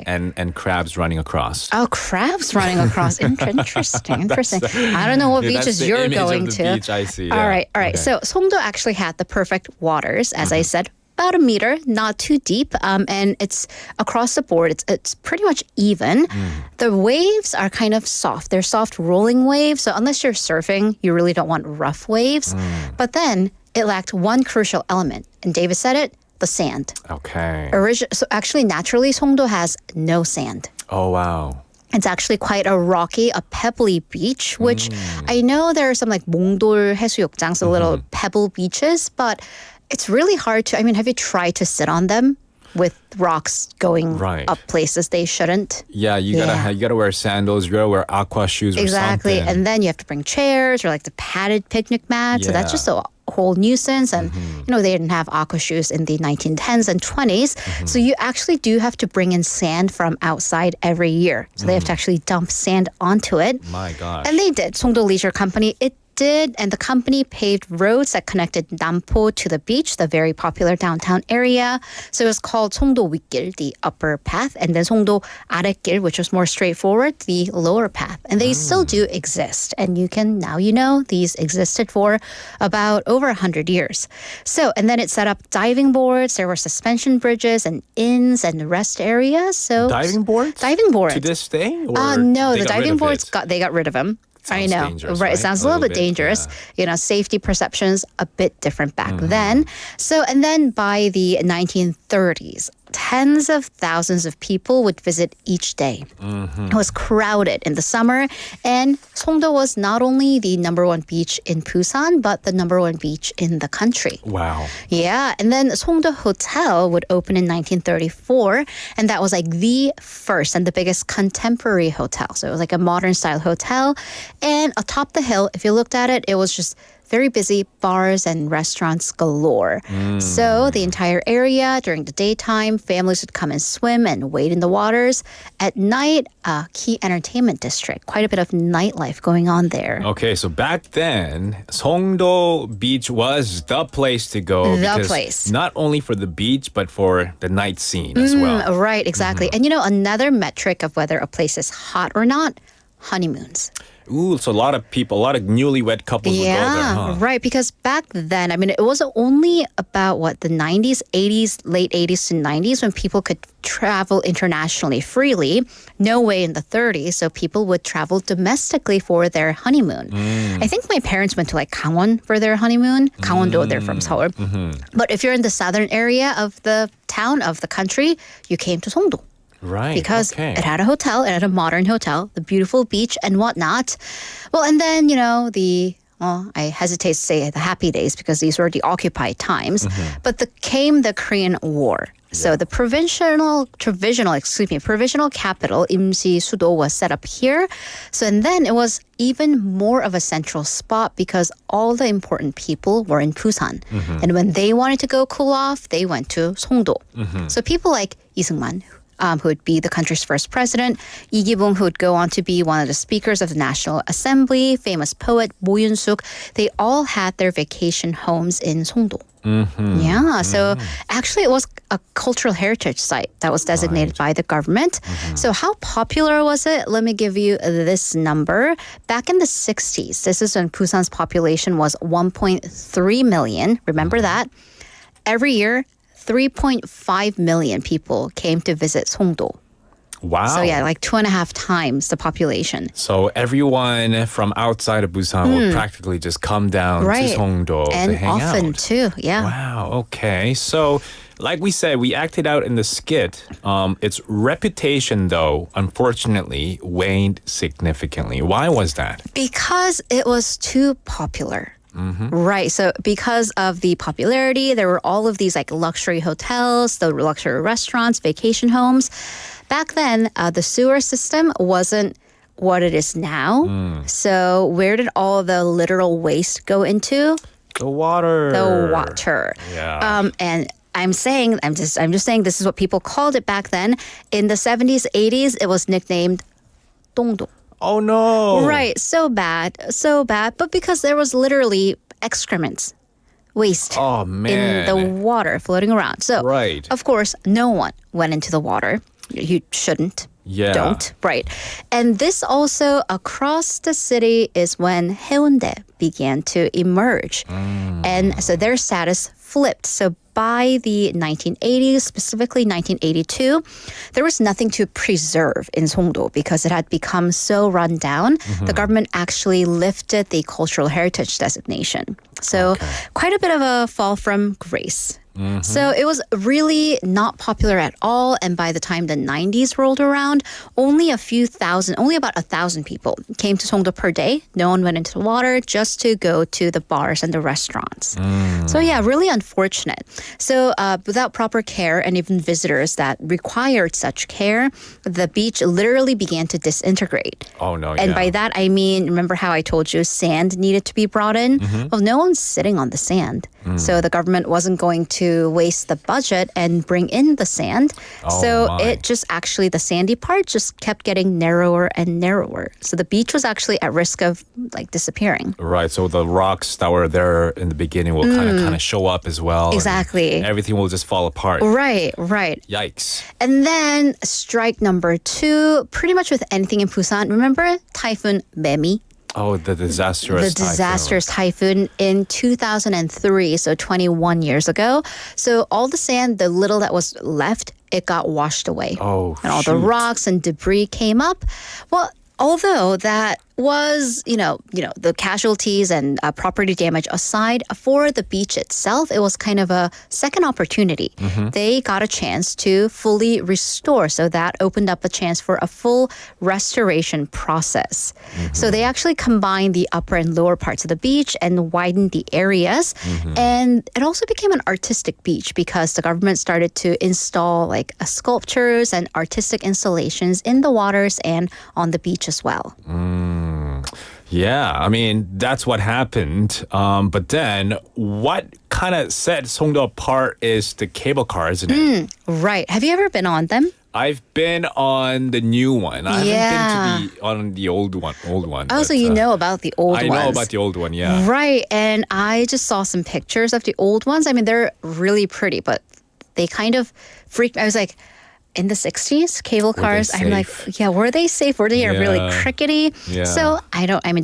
And crabs running across. Oh, crabs running across. Interesting. I don't know what beaches you're going to. Beach I see. All right. Okay. So Songdo actually had the perfect waters, as I said. About a meter, not too deep, and it's across the board. It's pretty much even. The waves are kind of soft. They're soft rolling waves, so unless you're surfing, you really don't want rough waves. But then it lacked one crucial element, and David said it, the sand. Okay. So actually, naturally, Songdo has no sand. Oh, wow. It's actually quite a rocky, a pebbly beach, which I know there are some like 몽돌 해수욕장, so little pebble beaches, but it's really hard to, have you tried to sit on them with rocks going up places they shouldn't? Yeah, you gotta wear sandals, you gotta wear aqua shoes or exactly. something. And then you have to bring chairs or like the padded picnic mat. So that's just a whole nuisance. And, they didn't have aqua shoes in the 1910s and 20s. So you actually do have to bring in sand from outside every year. So they have to actually dump sand onto it. My gosh. And they did. Songdo Leisure Company, it did, and the company paved roads that connected Nampo to the beach, the very popular downtown area. So it was called Songdo 윗길, the upper path, and then Songdo 아랫길, which was more straightforward, the lower path. And they still do exist. And these existed for about over 100 years. So, and then it set up diving boards, there were suspension bridges and inns and rest areas. So diving boards? Diving boards. To this day? No, the diving boards, they got rid of them. Sounds I know, dangerous, right? It sounds a little bit dangerous. Safety perceptions a bit different back then. So, and then by the 1930s, tens of thousands of people would visit each day. It was crowded in the summer, and Songdo was not only the number one beach in Busan, but the number one beach in the country. Wow. Yeah, and then Songdo Hotel would open in 1934, and that was like the first and the biggest contemporary hotel. So it was like a modern style hotel, and atop the hill, if you looked at it, it was just very busy, bars and restaurants galore. So the entire area, during the daytime, families would come and swim and wade in the waters. At night, a key entertainment district, quite a bit of nightlife going on there. Okay, so back then, Songdo Beach was the place to go. Not only for the beach, but for the night scene as well. Right, exactly. And another metric of whether a place is hot or not, honeymoons. Ooh, so a lot of newlywed couples would go there, huh? Right, because back then, it wasn't only about the 90s, 80s, late 80s to 90s when people could travel internationally freely. No way in the 30s, so people would travel domestically for their honeymoon. I think my parents went to Gangwon for their honeymoon. Gangwon-do, they're from Seoul. But if you're in the southern area of the town, of the country, you came to Songdo. Right. Because it had a hotel, it had a modern hotel, the beautiful beach and whatnot. Well, and then, I hesitate to say the happy days because these were the occupied times. But came the Korean War. So the provisional capital, 임시 수도, was set up here. So and then it was even more of a central spot because all the important people were in Busan. And when they wanted to go cool off, they went to 송도. So people like 이승만, who would be the country's first president, Lee Gi-bung, who would go on to be one of the speakers of the National Assembly, famous poet Mo Yun-suk, they all had their vacation homes in 송도. Yeah, so actually it was a cultural heritage site that was designated by the government. So how popular was it? Let me give you this number. Back in the 60s, this is when Busan's population was 1.3 million. Remember that? Every year, 3.5 million people came to visit 송도. Wow. So yeah, like 2.5 times the population. So everyone from outside of Busan would practically just come down to Songdo and to hang often out. too, yeah. Wow, okay. So like we said, we acted out in the skit. Its reputation, though, unfortunately, waned significantly. Why was that? Because it was too popular. Right. So because of the popularity, there were all of these like luxury hotels, the luxury restaurants, vacation homes. Back then, the sewer system wasn't what it is now. So where did all the literal waste go into? The water. The water. Yeah. And I'm just saying this is what people called it back then. In the 70s, 80s, it was nicknamed 똥도. Oh no. Right, so bad. But because there was literally excrements, waste in the water floating around. So, of course, no one went into the water. You shouldn't. Yeah. Don't. Right. And this also across the city is when Haeundae began to emerge. And so their status flipped. So by the 1980s, specifically 1982, there was nothing to preserve in Songdo because it had become so run down. The government actually lifted the cultural heritage designation. So quite a bit of a fall from grace. So it was really not popular at all. And by the time the 90s rolled around, only about 1,000 people came to Songdo per day. No one went into the water just to go to the bars and the restaurants. So yeah, really unfortunate. So without proper care and even visitors that required such care, the beach literally began to disintegrate. Oh no. And by that, I mean, remember how I told you sand needed to be brought in? Well, no one's sitting on the sand. So the government wasn't going to waste the budget and bring in the sand. It just actually, the sandy part just kept getting narrower and narrower. So the beach was actually at risk of like disappearing. Right. So the rocks that were there in the beginning will kind of show up as well. Exactly. Everything will just fall apart. Right. Yikes. And then strike number 2, pretty much with anything in Busan. Remember Typhoon Memi? Oh, the disastrous typhoon in 2003, so 21 years ago. So all the sand, the little that was left, it got washed away. Oh, and all the rocks and debris came up. Well, although that was, the casualties and property damage aside, for the beach itself, it was kind of a second opportunity. They got a chance to fully restore. So that opened up a chance for a full restoration process. So they actually combined the upper and lower parts of the beach and widened the areas. And it also became an artistic beach because the government started to install like sculptures and artistic installations in the waters and on the beach as well. Yeah, I mean, that's what happened. But then what kind of set Songdo apart is the cable car, isn't it? Right. Have you ever been on them? I've been on the new one. I haven't been on the old one. Oh, so you know about the old ones. I know about the old one, yeah. Right. And I just saw some pictures of the old ones. I mean, they're really pretty, but they kind of freaked me. I was like, in the 60s, cable cars, I'm like, were they safe? Were they really crickety? Yeah. So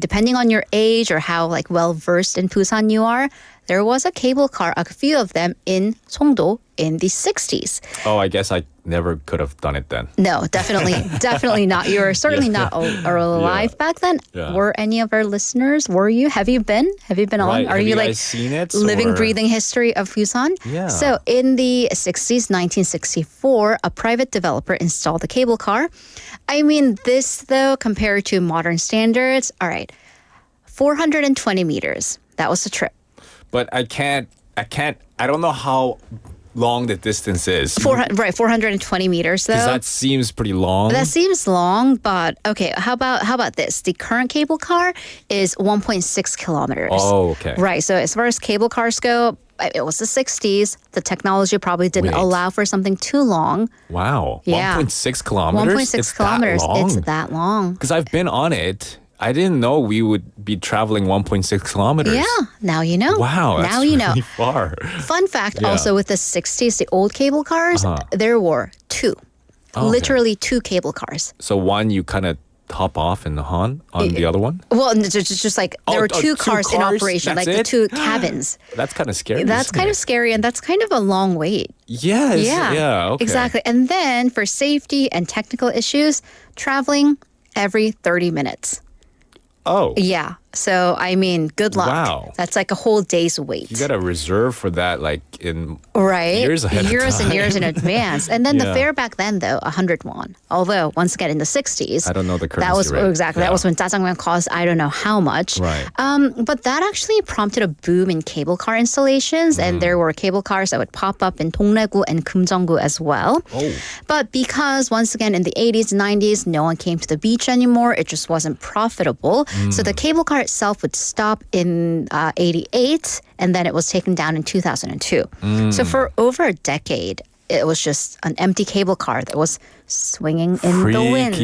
depending on your age or how like well versed in Busan you are, there was a cable car, a few of them in Songdo in the 60s. Oh, I guess I never could have done it then. No, definitely not. You were certainly not alive back then. Yeah. Were any of our listeners? Were you? Have you been on? Are have you like guys seen it, living, breathing history of Busan? Yeah. So in the 60s, 1964, a private developer installed the cable car. I mean, this though, compared to modern standards, all right, 420 meters. That was the trip. But I don't know how long the distance is. 420 meters though. Because that seems pretty long. That seems long, but okay. How about this? The current cable car is 1.6 kilometers. Oh, okay. Right. So as far as cable cars go, it was the 60s. The technology probably didn't allow for something too long. Wow. Yeah. 1.6 kilometers? 1.6 kilometers. It's that long. Because I've been on it. I didn't know we would be traveling 1.6 kilometers. Yeah, now you know. Wow, that's now you know. really far. Fun fact also with the 60s, the old cable cars, there were two. Oh, literally two cable cars. So one you kind of hop off and on the other one? Well, just like there were two cars in operation, That's like the it? two cabins. That's kind of scary. That's kind of scary, and that's kind of a long wait. Yes. Yeah. Okay. Exactly. And then for safety and technical issues, traveling every 30 minutes. Oh. Yeah. So, I mean, good luck. Wow. That's like a whole day's wait. You got to reserve for that like in Right. years ahead Years of time. and years in advance. And then the Yeah. fare back then, though, 100 won. Although, once again, in the 60s. I don't know the currency That was rate. exactly. Yeah. That was when jjajangmyeon cost I don't know how much. Right. But that actually prompted a boom in cable car installations, and there were cable cars that would pop up in Dongdaegu and Kumjonggu as well. Oh. But because once again in the 80s, 90s, no one came to the beach anymore, it just wasn't profitable. So the cable car itself would stop in 88, and then it was taken down in 2002. So for over a decade, it was just an empty cable car that was swinging in the winds.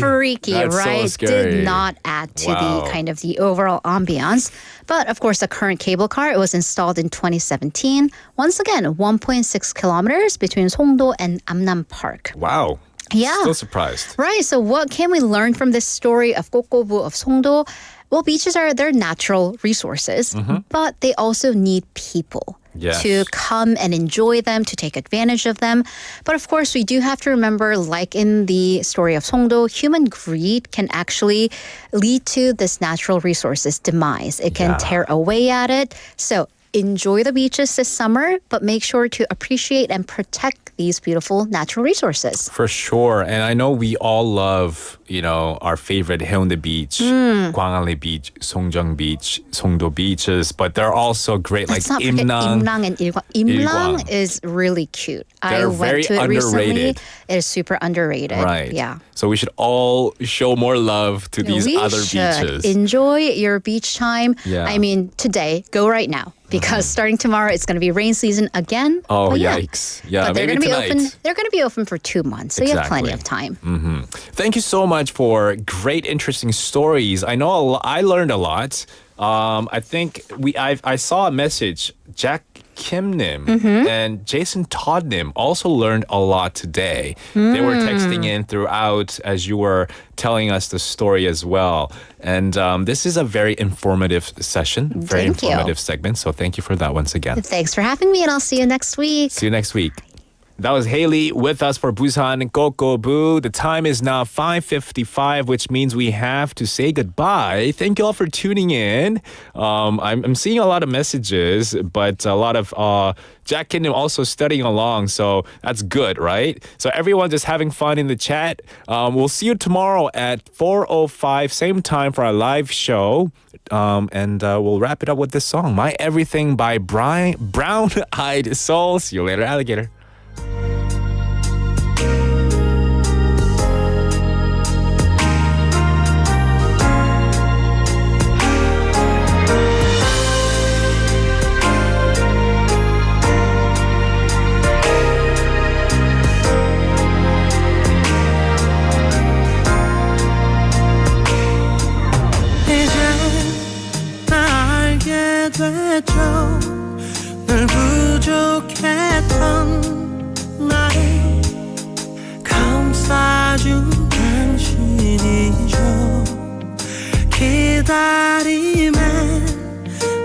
Freaky, That's so right? scary. Did not add to Wow. the kind of the overall ambiance. But of course, the current cable car, it was installed in 2017. Once again, 1.6 kilometers between Songdo and Amnam Park. Wow. Yeah. Still surprised. Right. So what can we learn from this story of 꼬.꼬.부 of Songdo? Well, beaches are their natural resources, but they also need people. Yes. To come and enjoy them, to take advantage of them. But of course, we do have to remember, like in the story of Songdo, human greed can actually lead to this natural resources demise. It can tear away at it. So enjoy the beaches this summer, but make sure to appreciate and protect these beautiful natural resources. For sure. And I know we all love, our favorite Haeundae Beach, Gwangalli Beach, Songjeong Beach, Songdo beaches, but they're also great Let's like not forget Imnang. Imnang and Ilgwang. Imnang Ilgwang. is really cute. I They're went very to it recently. underrated. It is super underrated. Right. Yeah. So we should all show more love to these we other should beaches. enjoy your beach time. Yeah. I mean, today, go right now. Because starting tomorrow, it's going to be rain season again. Oh, But yeah. yikes. Yeah, But they're maybe going to be tonight. open. They're going to be open for 2 months, so you have plenty of time. Thank you so much for great, interesting stories. I know I learned a lot. I think I saw a message. Jack Kim Nim and Jason Todd Nim also learned a lot today. They were texting in throughout as you were telling us the story as well. And this is a very informative session, very Thank you. informative segment. So thank you for that once again. Thanks for having me, and I'll see you next week. See you next week. That was Haley with us for Busan Go.Go.부. The time is now 5:55, which means we have to say goodbye. Thank you all for tuning in. I'm seeing a lot of messages, but a lot of Jack Kingdom also studying along, so that's good, right? So everyone just having fun in the chat. We'll see you tomorrow at 4:05, same time for our live show. And we'll wrap it up with this song, My Everything by Brown Eyed Soul. See you later, alligator. 됐죠. 늘 부족했던 나를 감싸준 당신이죠. 기다림에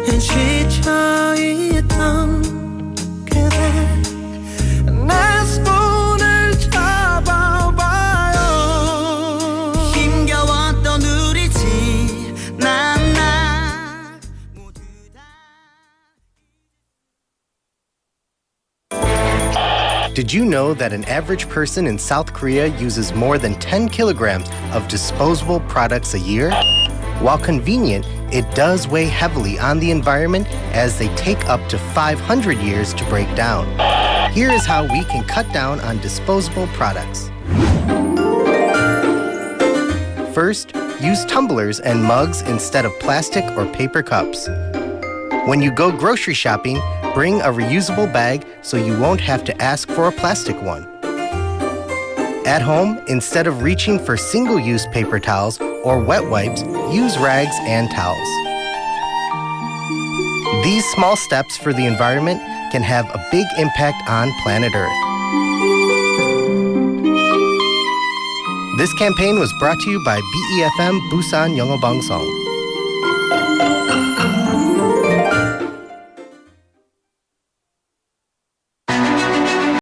지쳐있던 그대 내 손을 잡아봐요. 힘겨웠던 우리 지난 Did you know that an average person in South Korea uses more than 10 kilograms of disposable products a year? While convenient, it does weigh heavily on the environment as they take up to 500 years to break down. Here is how we can cut down on disposable products. First, use tumblers and mugs instead of plastic or paper cups. When you go grocery shopping, bring a reusable bag so you won't have to ask for a plastic one. At home, instead of reaching for single-use paper towels or wet wipes, use rags and towels. These small steps for the environment can have a big impact on planet Earth. This campaign was brought to you by BEFM Busan 영어방송.